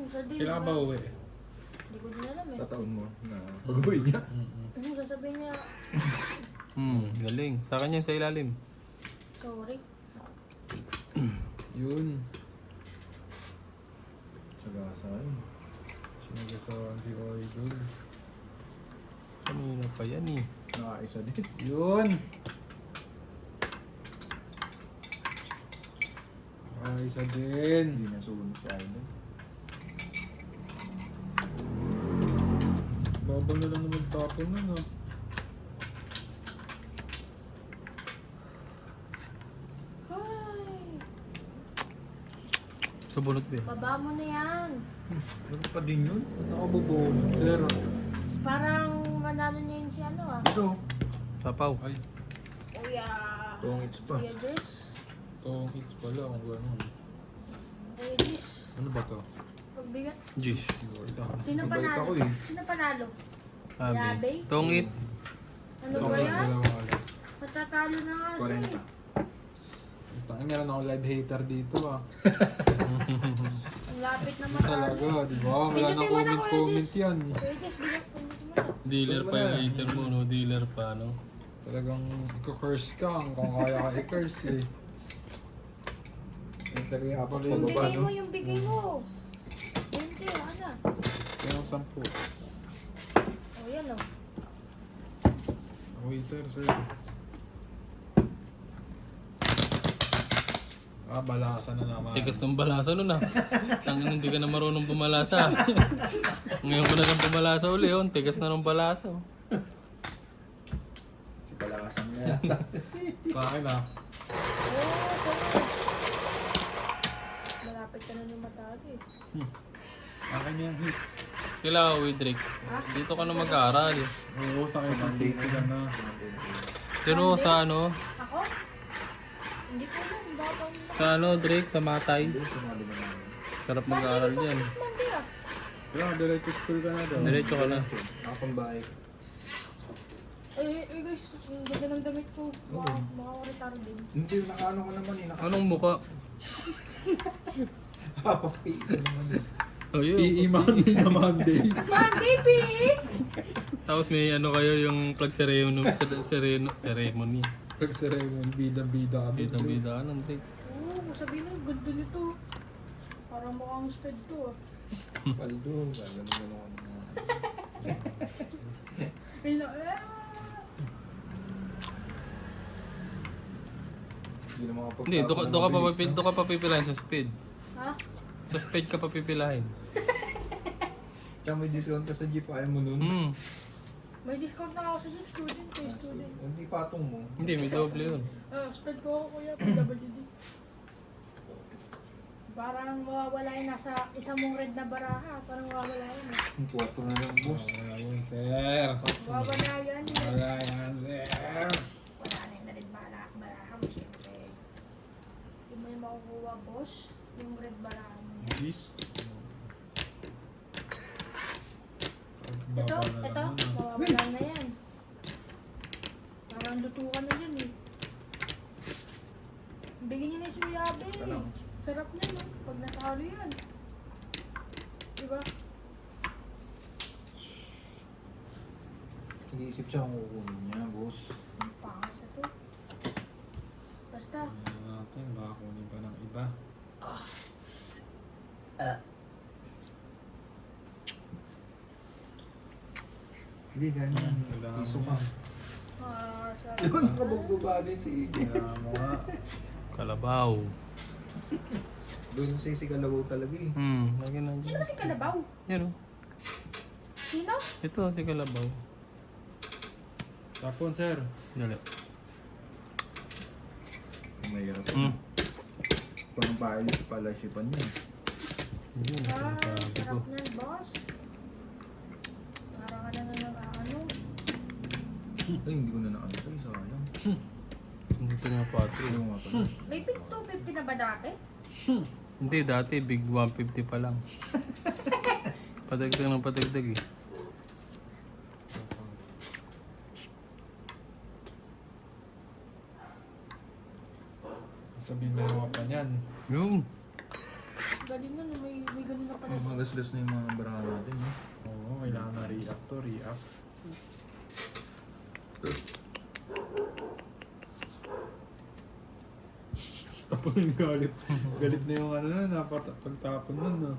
Sa din. Kailan ka ba uwi? Hindi ko din alam eh. Tataon mo na pag-uwi niya. Sasabihin niya, Galing. Sa kanya sa ilalim. sorry. Yun. Sagasay. Sinagasawaan si Idol. Kanina pa yan eh. Nakaisa din. Yun. Isa din. Hindi na sumunod si Idol. Babang na lang naman tapon na no. Hi! Subulot ba? Baba mo na yan. Meron pa din yun. Nakabubunod, sir. Parang manalo niya yun si ano ah. Ito. Sapaw. Ay, Kuya... Tungits pa. Kuya Jess. itong hits pala kung gano'n. Kuya Jess. Ano ba to? Pagbigat. Jeez. Ito. Sino Mabait panalo? ako eh. Sino panalo? Sabi. Yabe? Tongit. Ano ba yan? Dalawang alas. Matatalo na nga siya eh. 40. Tangin, meron ako live hater dito ah. Ang lapit na matalo. Talaga, di ba? Wala Pindutin na mo na, Kuya comment Jess. yan. Kuya Jess, bigat mo na. Dealer pa yung hater mo, no? Dealer pa, no? Talagang iko-curse ka kung kaya ka i-curse eh. Yung talaga yung apat Tuloy. pa Yung baba, bigay no? mo, yung bigay mo. 20, wala na. Kaya ang 10. O yan o. Waiter, sir. Ah, balasa na naman. Tigas ng balasa nun, ah. Tangin, hindi ka na marunong bumalasa. Ngayon ko na lang bumalasa uli, oh. Tigas na ng balasa, oh. Si Palakasan na yata. Sa akin ah. Oo, sorry. Malapit ka na ng matalo eh. Akin yung hits. Kailangan, Widrick. Dito ka na mag-aaral. Oo, sa akin yung safety ka na. Pero sa ano, Ako? Hindi ko lang. Baka pa sa ano, Drake, sa Matay. Hindi, sumali ba namin? Sarap mag-aaral dyan. Monday ah. Kaya, diretso school ka na daw. Diretso ka na. Nakapambahay. Eh guys, ang ganda ng damit ko. Makakaretaro din. Hindi, nakaano ka naman eh. Anong muka? Nakapapi. naman eh. Oh, yun. I-money na Monday. Monday, P! Tapos may ano kayo yung flag ceremony. Pag-ceremony, bida-bida kami. Bida-bida ka nun, Drake. Oo, sabihin mo, ganda nito. Parang mukhang sped to ah. Paldo. Gagano ako na. Ay na, Hindi na makapagtapon. Hindi, doon ka pa pipilahin sa speed. Ha? Sa speed ka pa pipilahin. Tsaka may discount ka sa jeep. Ayaw mo nun. Hmm. May discount na ako sa gym, student eh, student. Hindi patong mo. Hindi, may doble yun. Sped ko ako kuya, PWD. Parang mawawala yun nasa isang mong red na baraha. Parang mawawala yun eh. Ang kwarto na lang, boss. Wala yun, sir. Mawawala yan. Wala yan, sir. Wala na yung red baraha mo siyempre. Hindi mo yung makukuha boss, yung red baraha mo yan. Jeez. Ito, mawawala na yan. Parang lutukan na dyan eh. Bigyan niya na yung suyabe eh. Sarap na no, pag natalo yan. Diba? Nag-iisip siya kung kukunin niya, boss. Ang pangit na to. Basta, Ano natin, baka kunin pa ng iba. Hindi, ganyan. Kailangan Iso mo ka. sarap. Yun, nakabagbaba din si EJ. Kaya mo nga. Kalabaw. Doon sa si Kalabaw talaga eh. Lagi na Sino ba si Kalabaw? Yan, oh. Sino? Ito, si Kalabaw. Tapon, sir. Dali. Mahirap. Hmm. Pang bahay sa palasipan niya. Yun, sinasabi ko. Sarap na boss. Parang ano na ano. Ay, hindi ko na naano kayo, sayang. Dito nga pati. Ano nga pala? May big 250 na ba dati? Hindi, dati big 150 pa lang. Padagdag ng padagdag eh. Sabihin meron ka pa niyan. Yung. Galing na, may ganun na pala. Magasgas na yung mga baraha natin, no? Oo, kailangan na react to react. Tapon yung galit. Galit na yung ano na, pagtapon nun no.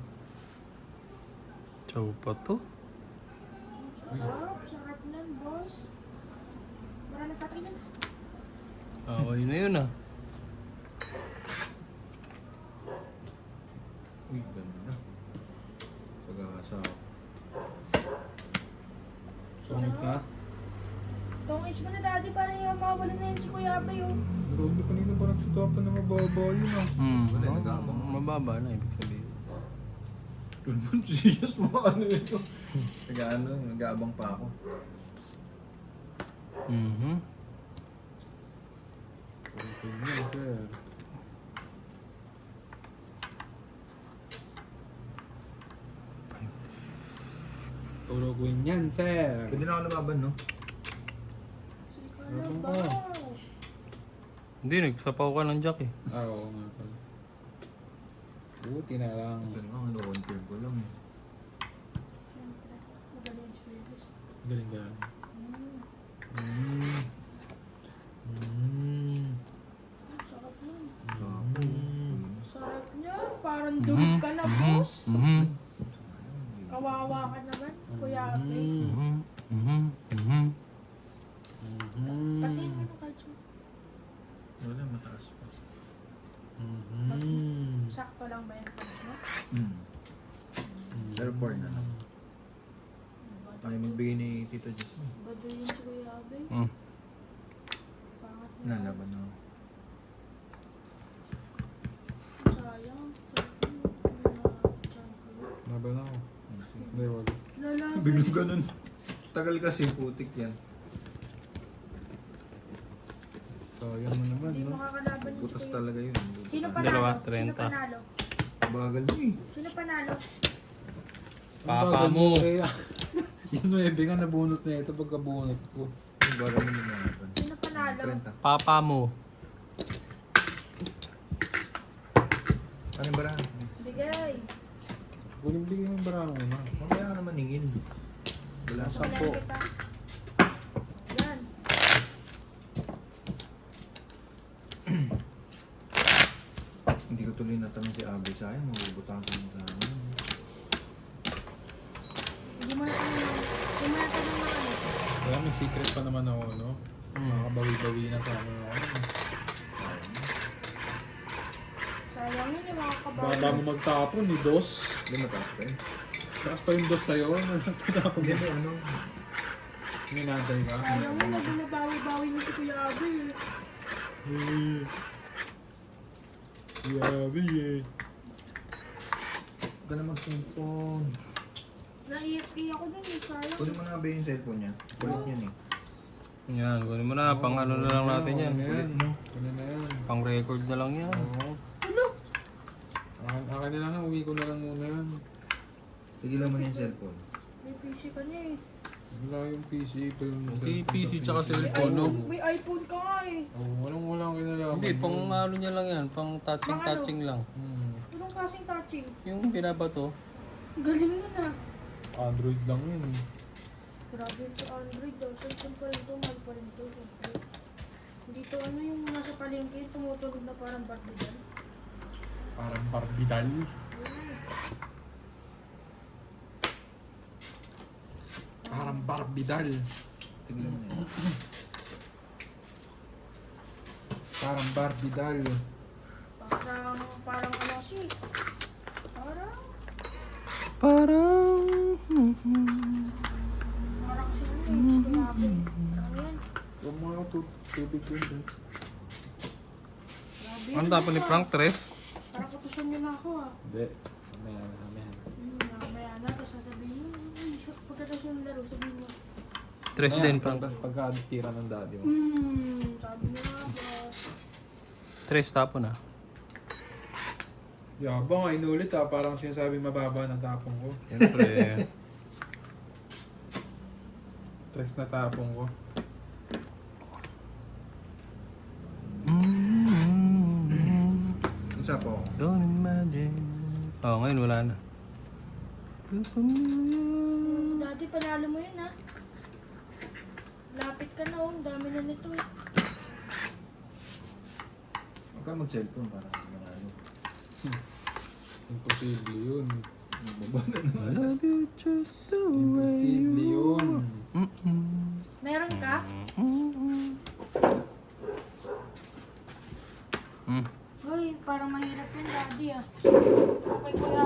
Chow pa to. Sarap na boss. Marami pa rin. Away na yun ah. Uy, ganda na. Sagasa. So, isa. Tong bench mo na daddy para yung mawala na yun si Kuya Abay oh. Grabe, kanina parang tutapan na mababa yun ah. Wala, Oh, nag-aabang. mababa na ibig sabihin. Tulman, serious mo ano ito. Nag-aabang pa ako. Mhm. Okay na, sir. Turuguin yan, sir. Pwede na ako lumaban, no? Si Kalabaw. Hindi, nagsapaw ka ng jack eh. Ah, oo nga pala. Buti na lang. Ito naman, ano, one curve ko lang eh. Siyempre, magaling si Fergus. Galing ka. Mm. Mm. Sarap nun. So, Sarap niya. Parang durog ka na, boss. Mhm. Kawawa ka naman, Kuya Abay. Mhm. Mhm. Mhm. Pati mo na kahit wala, mataas pa. sakto lang ba yung punch mo? Pero 4 na lang. Tayo magbigay ni Tito Jess. Bado yun si Kuya Abay. Mm. Pangat na. Nalaban na ako. Sayang. Sayang. Laban ako. Hindi, wag. Lalaban. Biglang ganun. Tagal kasi, putik yan. Sayang mo naman, Hindi no? makakalaban yun si Butas Kuya. talaga yun. Sino panalo? Dalawa, Sino 30. panalo? Bagal mo eh. Sino panalo? Papa mo. Yung 9 nga nabunot na ito pagkabunot ko. Bagal mo yung mga ban. Sino panalo? 30. Papa mo. Ano yung barahan? Bigay. Huling bigay ng bara mo na. Mamaya ka naman ningin. Wala sa... Sabihan kita. Yan. Hindi ko tuloy natanong si Abby sa akin. Mabubutakan mo sa akin. Hindi mo na tanong. Hindi mo na tanong na ano. Kaya may secret pa naman ako, no? Makakabawi-bawi na sa ano ako. Sayang yun yung mga Baka kabayan. mo magtapon, ni Dos. Hindi mataas pa eh. Takas pa yung Dos sa'yo. Natapon Hindi, mo. may ano. Minantay ka. Sayang yun, naging mabawi-bawi niyo si Kuya Abby eh. Grabe eh. Huwag ka na mag-cellphone. Na-EFK ako dun eh, sayang. Kunin mo na ba yung cellphone niya? Kulit yan eh. Yan, kunin mo na. Pang ano na lang natin yan. Kulit mo. Ano na yan? Pang record na lang yan. Oo. Ano? Akin na lang, uwi ko na lang muna yan. Tigilan mo na yung cellphone. May PC ka niya eh. Wala yung PC, ito yung Okay, cellphone PC sa tsaka PC. cellphone, no? May iPhone ka nga eh. Oo, walang kinalaman. Hindi, pang ano niya lang yan. Pang touching lang. Anong klaseng touching? Yung binabato. Galing mo na. Android lang yun eh. Grabe yun sa Android daw. Cellphone pa rin to, mahal pa rin to. Siyempre. Hindi to ano yung nasa palengke, tumutulog na parang barbidan. Parang barbidal. Parang barbidal. Tigilan mo na yan. Parang barbidal. Parang ano kasi. Parang kasi ano eh. Sinabi. Parang yan. Yung mga tubig yun. Grabe Ano yan, tapon ni ah. Frank? 3? Parang kutusan niyo na ako ah. Hindi. Mamaya. Mamaya na, tapos sasabihin mo, pagkatapos ng laro, sabihin mo, 3 din, Frank. Pagka tira ng daddy mo. sabi niya nga, boss. 3 tapon ah. Yabang nga inulit ah. Parang sinasabi mababa ng tapong ko. Siyempre. 3 na tapong ko. Isa po. Don't imagine. Oh, ngayon wala na. Dati panalo mo yun ha. Lapit ka na oh, ang dami na nito eh. Huwag ka mag-cellphone para ano. Imposible yun. Baba na naman. I love you just the way Imposible you yun. are. Meron ka? Hoy, parang mahirap yun daddy ah. May kuya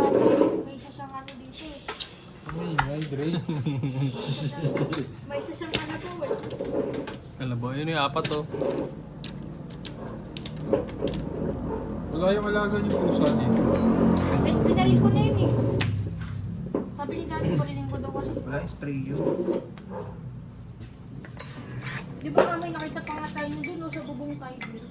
may isa siyang ano dito eh. Ay, Dre. May isa siyang ano to eh. labo. Yun yung apat oh. Wala yung alaga niyo pusa dito. Pinarin ko na yun eh. Sabi ni Daddy, parinig ko daw kasi. Wala yung stray yun. Di ba may nakita pa nga tayo dun o sa bubong tiger?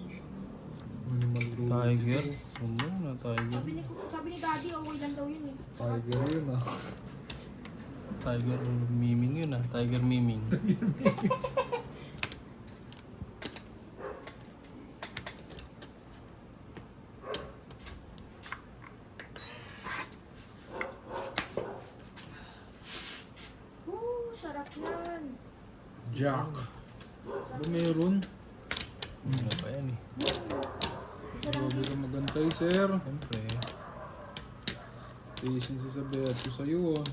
Animal room. Tiger. Ano na tiger? Sabi ni Daddy, okay lang daw yun eh. Tiger yun ah. Tiger miming yun ah. Tiger miming. Sarap yan. Jack. Ba meron? Ano pa yan eh. Isa lang Grabe ka magantay, sir. Siyempre. Patience sa beto sa'yo ah.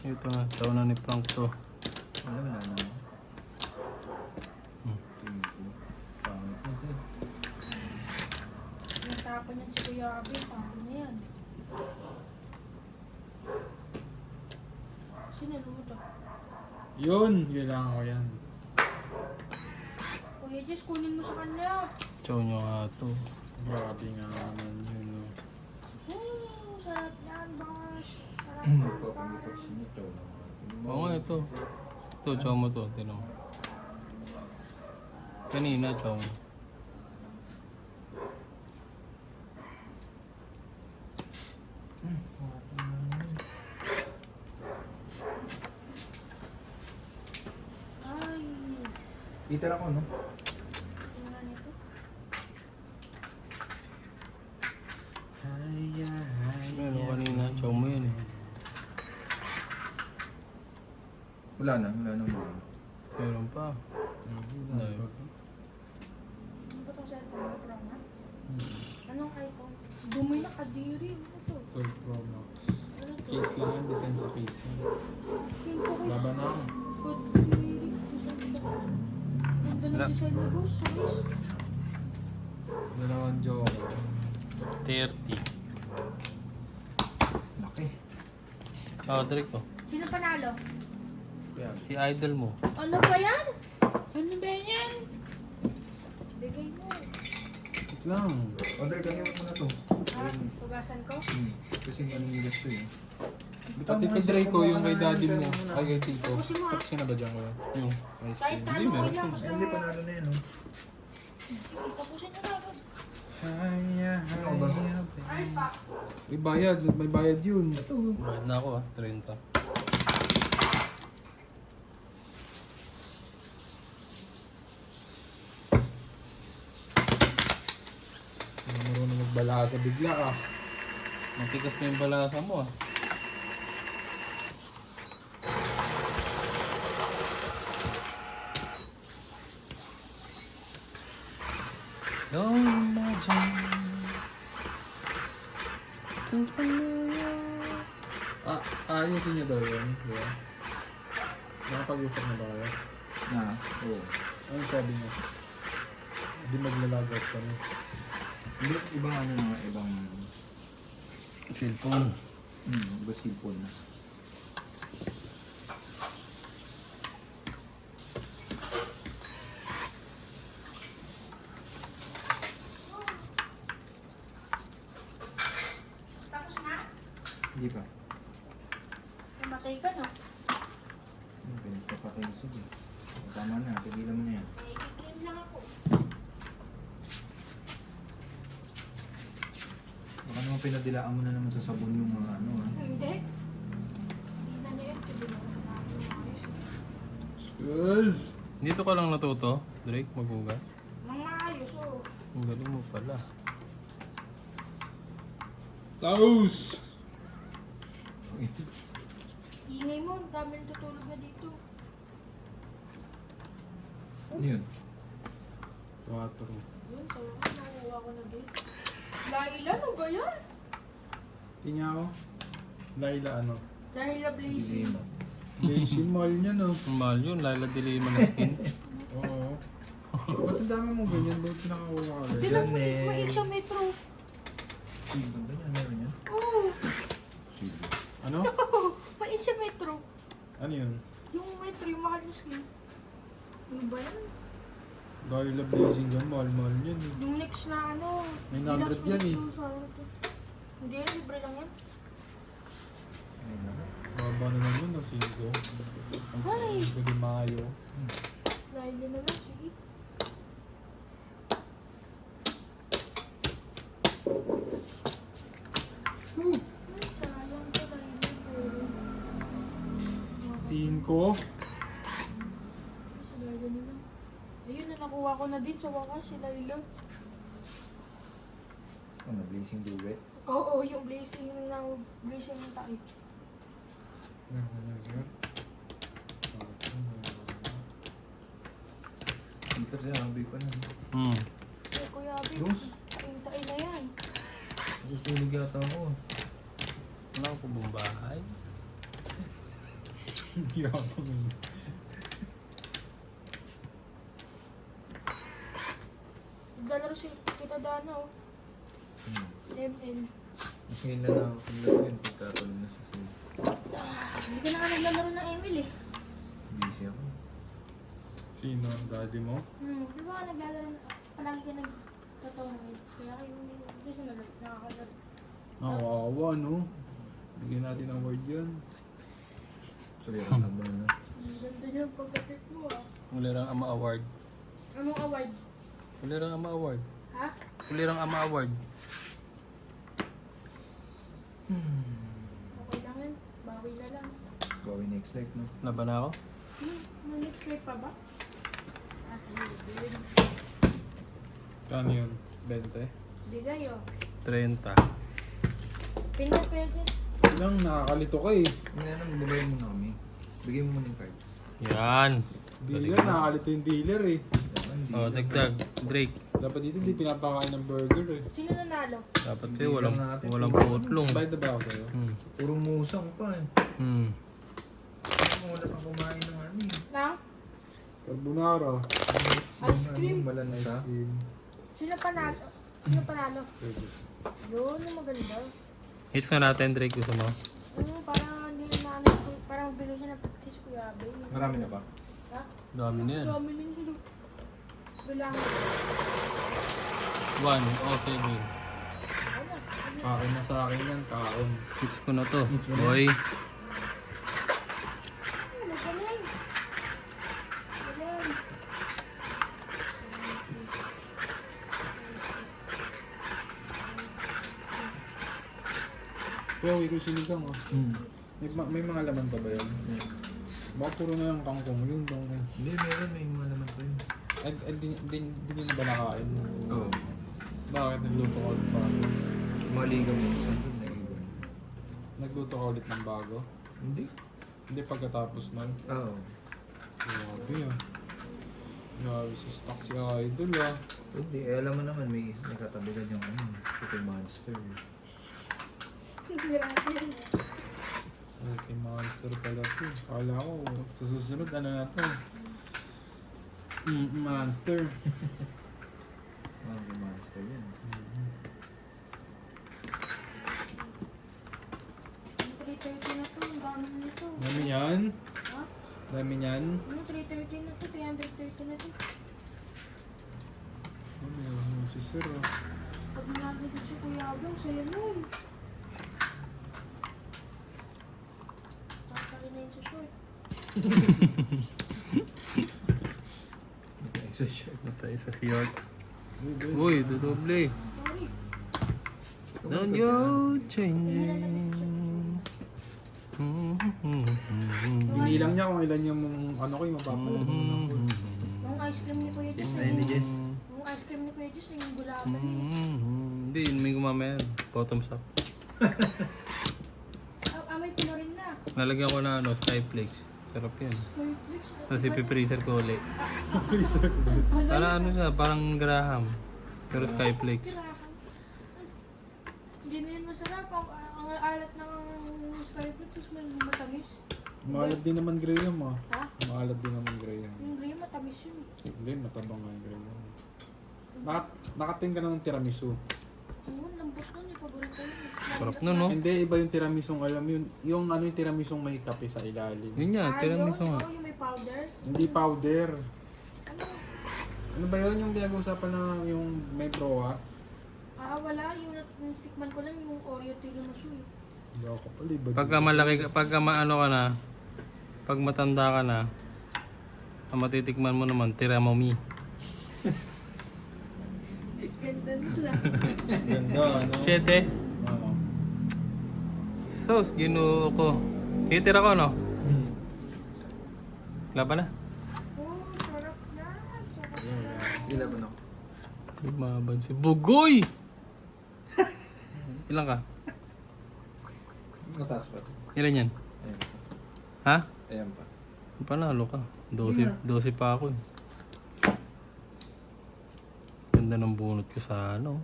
Ito na. Taon na ni Frank to. Wala na. Pangit na din. yung tapan niyan si Kuya Abi. Tapon na yan. Sinalo mo to? Yun, kailangan ko yan. Kuya Jess, kunin mo sa kanya. Chow nyo nga to. Grabe nga naman yun no. Sarap yan, boss. Sarap Hindi yan, pa kami boss. tapos nito. Oo nga ito. Ito, chow mo to. Tinan mo. Kanina, chow mo. Ay, Peter ako, no? tingnan nito. Ano kanina, chow mo yun eh. Wala na mga. Meron pa. Dahil. Ano ba itong cellphone mo, Pro Max? Anong iPhone? Dumi na kadiri. Ano to? 12 Pro Max. Ano to? Case lang yan, design sa case yan. Feel ko kasi Laban na ako. kadiri. Ganda Wala. ng design mo, boss. Size. Dalawang joke. 30. Laki. Oh, Drake ko. Sino panalo? Kaya, Si idol mo. Ano ba yan? Ano ba yan? Bigay mo. wait lang. Audrey, kanina mo na to. Ha? Tugasan ko? Kasi manigas to eh. Pati kay Draco, yung kay daddy mo. Ay, kay tito. Tapusin mo, ah. Tapos na ba dyan ko? Yung. Ice Kahit cream. ano, meron okay lang. Hindi, panalo na yan, no? Tapusin na agad. Ano ba? Ay, pa. May bayad, may bayad yun. Bayad na ako ah. 30. Hindi marunong magbalasa bigla ah. Matigas na yung balasa mo ah. Don't imagine. Ayusin niyo daw yun. Di ba? Nakapag-usap na ba kayo? Na, oo. Ano sabi niya? Hindi maglalagot kami. Hindi, ibang ano na, ibang... Cellphone. Iba cellphone na. Tapos na? Hindi pa. Namatay ka, no? Pinagpapakain sige. Tama na, tigilan mo na yan. Naikikin lang ako. Baka naman pinadilaan mo na naman sa sabon yung mga ano ha. Hindi. Hindi na niya yun. Hindi na ako. Yes! Dito ka lang natuto, Drake, maghugas. Nang maayos, oh. Ang galing mo pala. Sauce! Ingay mo, ang dami natutulog na dito. Ano yun? 4. Yun, sabi ko, nakuha ko na din. Laila, ano ba yan? Tingnan ako. Laila ano? Dahil na blazing. Hindi mo. Lazy mall niya no? Ang mahal yun, Laila de Lima na skin. Oo. Ba't ang dami mo ganyan? Ba't nakakuha ka agad? Tinan mo, Yan, eh. maik sa metro. Sige, ganda yan. Meron yan. Oo, Sige. Ano? maik sa metro. Ano yun? Yung metro, yung mahal yung skin. Ano ba yan? Dahil la blazing dyan, mahal-mahal yan eh. Yung next na ano, 900 yan eh. Hindi yan, libre lang yan. Ayun na. Baba naman yun, no? 5. Ay! 5 de Mayo. Dahil din na lang, sige. Ay, sayang ko dahil yun. 5. Sila nila. Ayun na, nakuha ko na din sa wakas sila nila. Ano, blazing duvet? Oo, yung blazing ng tayo. Dito siya, abay pa na. Ay, Kuya Abi, Dos. tain-tain na yan. Susunog yata ako. Wala ko pong bahay. Yapang yun. Naglalaro si Tita Dana, oh. ML. Mas ngayon na nakakalap yun. Pagkatulog na siya siya. Hindi ka na nga naglalaro ng ML eh. Busy ako. Sino ang daddy mo? Di ba ka naglalaro na, palagi ka nagtatornament. Kaya kayo hindi siya nakakalaro. Nakawawa, no? Bigyan natin ng award yan. Sorry, ang taba na. Ang ganda niya ang pagkapit mo ah. Ulirang Ama Award. Anong award? Ulirang Ama Award. Ha? Ulirang Ama Award. Okay lang yan. Bawi na lang. Gawin next life, no? Laban na ako? May next life pa ba? Ah, sige. Kano yun? 20? Bigay oh. 30. Pinag kayo dyan. Lang, nakakalito ka eh. Hindi na, magbabay mo na kami. Bigay mo muna yung card. Yan. Dealer, nakakalito yung dealer eh. Dapat, hindi. Oh, dagdag. Drake. Dapat dito hindi pinapakain ng burger eh. Sino nanalo? Dapat Hindi kayo walang, lang natin. walang putlong. Bayad na ba ako sa'yo? Puro musang pa eh. Wala pang kumain ng ano eh. Na? Carbonara. Ice cream. Malansa. Sino panalo? Sino panalo? Yun, yung maganda. Hits na natin, Drake. Gusto mo? Parang hindi na namin, parang bigay siya ng practice Kuya Abe. Marami na ba? Ha? Dami na yan. Dami nyo. Bilang. 1. Okay, good. Kain na sa akin yan, kaon. Hits ko na to. Boy. Magaling. Galing. Kaya uwi ko sinigang oh. May mga laman pa ba yun? Baka puro na lang kangkong yun. Hindi, meron. May mga naman pa yun. Di nyo na ba nakain? Oo. Bakit nagluto ka ulit pa? Maligaw mo. Saan doon naiwan? Nagluto ka ulit ng bago? Hindi. Hindi pagkatapos nun? Oo. Grabe ah. Grabe si stock si Idol ah. Hindi. Eh, alam mo naman, may katabi ka yung ano. Ito monster. Grabe. Okay, monster pala to. Kala ko, sa susunod ano na to? Monster. Okay, monster yan. Yung 330 na to, ang dami na nito. Dami yan? Ha? Dami yan? Yung 330 na to, 330 na to. Ano si Sir ah. Pag nalagay si Kuya Abe, ang saya nun. Tatali na yun sa short. Ito isa siya. Natay sa short. Uy, dudoble. Sorry. Don't you change. Hindi lang niya kung ilan yung ano ko yung mapapalan mo lang po. Yung ice cream ni Kuya Jess, Ay, ni Jess. yung ice cream ni Kuya Jess, yung gulaman eh. Hindi, may gumamaya. Bottoms up. May pinorin na. Nalagyan ko na ano, Skyflakes. Sarap yan. Skyflix. Tapos ipipreaser ko ulit. Para ano siya, parang Graham. Pero Skyflakes. Hindi na yun masarap. Ang alat ng Skyflix, tapos may matamis. Maalat din naman Graham ah. Ha? Maalat din naman Graham. Yung gray matamis yun. Hindi, matabang nga yung Graham. Nakating ka na ng tiramisu. Oo, lambot lambot nun, eh. Paborito yun. Sarap nun, no? Hindi, iba yung tiramisong alam yun. Yung ano yung tiramisong may kape sa ilalim. Yun yan, tiramisu nga. Oo, yung may powder. Hindi powder. Ano? Ano ba yun yung pinag-uusapan na yung may broas? Wala. Yung tikman ko lang yung Oreo tiramisu, eh. Hindi ako pala. Iba Pagka malaki ka, pagka maano ka na, pag matanda ka na, ang matitikman mo naman, tiramami. Ganda nila. Ganda, ano? 7. Ano? Sos, ginoo ko. Kitira ko, no? Laban na. Oh, sarap na. Sarap na. Sige, laban ako. Lumaban si Bugoy! Ilan ka? Mataas pa. Ilan yan? Ayan pa. Ha? Ayan pa. Panalo ka. 12 pa ako. eh. Ganda ng bunot ko sa ano.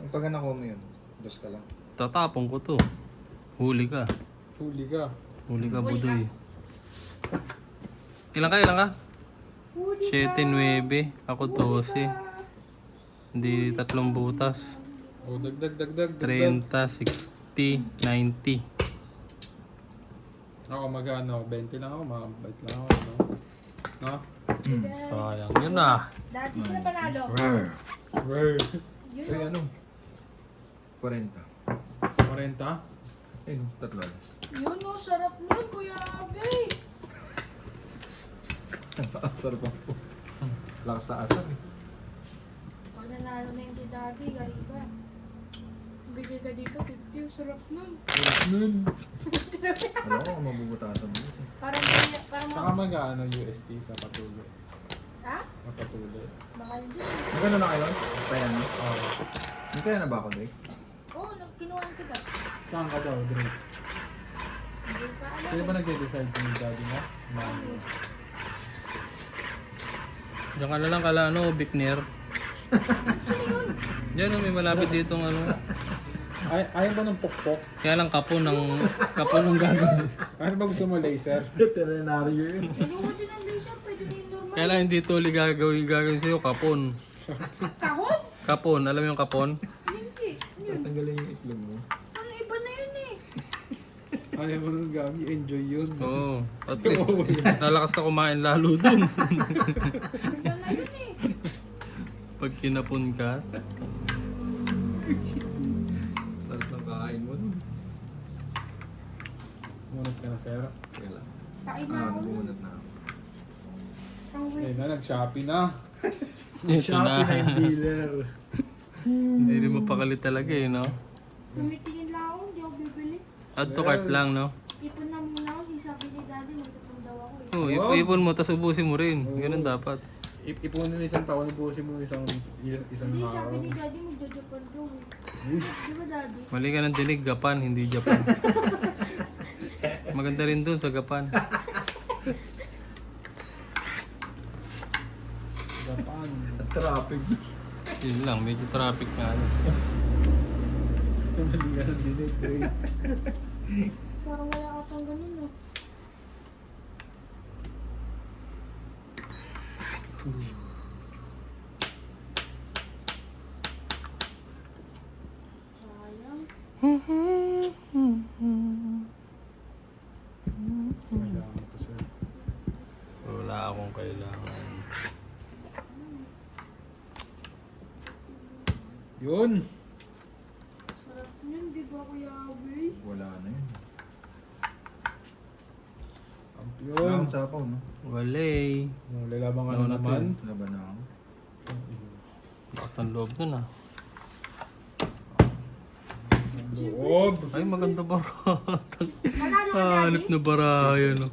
Pag anak ko mo yun, dos ka lang. Tatapong ko to. Huli ka. Huli ka. Huli ka, Budoy. Ilan ka? Huli 7, 9. Ako 12. Hindi 3 butas. O, dagdag. 30, 60, 90. Ako magano, 20 lang ako, mabait lang ako, no? No? Sayang. Yun na. Dati sila panalo. Word. Yun Ay, o. ano? 40. 40? Ayun, tatlo alas. Yun o, sarap nun, Kuya Abe. Asar pa po. Lakas sa asar eh. Pag nanalo na yung kay Daddy, gari ka. Bigay ka dito, 50. Sarap nun. Alam ko kung mabubutasan mo. Parang Saka mag-ano, UST ka patuloy. Ha? Mapatuloy. Bakal din. Magkano na kayo? Kaya na? Oo. May kaya na ba ako, Drake? Oo, kinuhaan kita. Saan ka daw, Drake? Hindi pa alam. Sino ba nag-decide sa yung daddy mo? Mami. Diyan ka na lang kala ano, Bikner. Diyan may malapit dito ano. Ayaw ba ng pokpok? Kaya lang kapon ng gagawin. Ano ba gusto mo, laser? Veterinaryo yun. Ayoko din ng laser, pwede din normal. Kaya lang hindi tuli gagawin sa'yo, kapon. Kahon? Kapon, alam mo yung kapon? Hindi. Yun. Tatanggalin yung itlog mo. Ano, iba na yun eh. Ayaw mo nang gabi, enjoy yun. Oo. At least, nalakas ka kumain lalo dun. Iba na yun eh. Pag kinapon ka. Sarap ng kakain mo nun. Munod ka na, sir. Sige lang. Kain na ako nun. Bumunot na ako. Ang Eh wait. na, nag-Shopee na. Ito na. dealer. Hindi rin mapakali talaga eh, no? Tumitingin lang ako, hindi ako bibili. Add to cart lang, no? Ipon na muna ako, sabi ni Daddy, magpapang daw ako eh. Oo, ipon mo, tas ubusin mo rin. Ganun dapat. Ipunin mo isang taon, buusin mo isang Hindi, araw. sabi ni Daddy, magja-Japan daw eh. Di ba Daddy? Mali ka ng dinig, Gapan, hindi Japan. Maganda rin dun sa Gapan. Japan. At traffic. Yun lang, medyo traffic nga. ano. Mali ka ng dinig, Drake. Parang wala atang ganun no. Sayang. Kailangan mo to, sir. Wala akong kailangan. Yun! Sarap yun, di ba Kuya Abe? Wala na yun. Kampiyon! Wala akong sapaw, no? Walay. Lalaban ka Ano na naman. Laban na ako. Lakas ng loob dun ah. Ang loob! Ay, maganda bara. Manalo ka Hanip Daddy? na bara yan oh.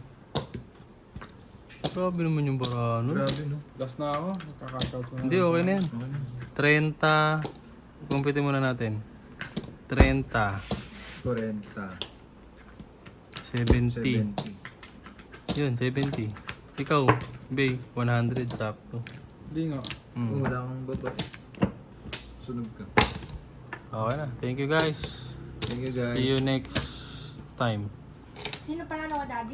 Grabe naman yung bara no? Grabe, no? Last na ako. Nakakashout ko na. Hindi, okay na yan. Okay na. 30. Kumpitin muna natin. 30. 40. 70. 70. Yun, 70. Ikaw, Bay, 100 sakto. Hindi nga. Kung wala kang babae, sunog ka. Okay na. Thank you guys. Thank you, guys. See you next time. Sino panalo ka Daddy?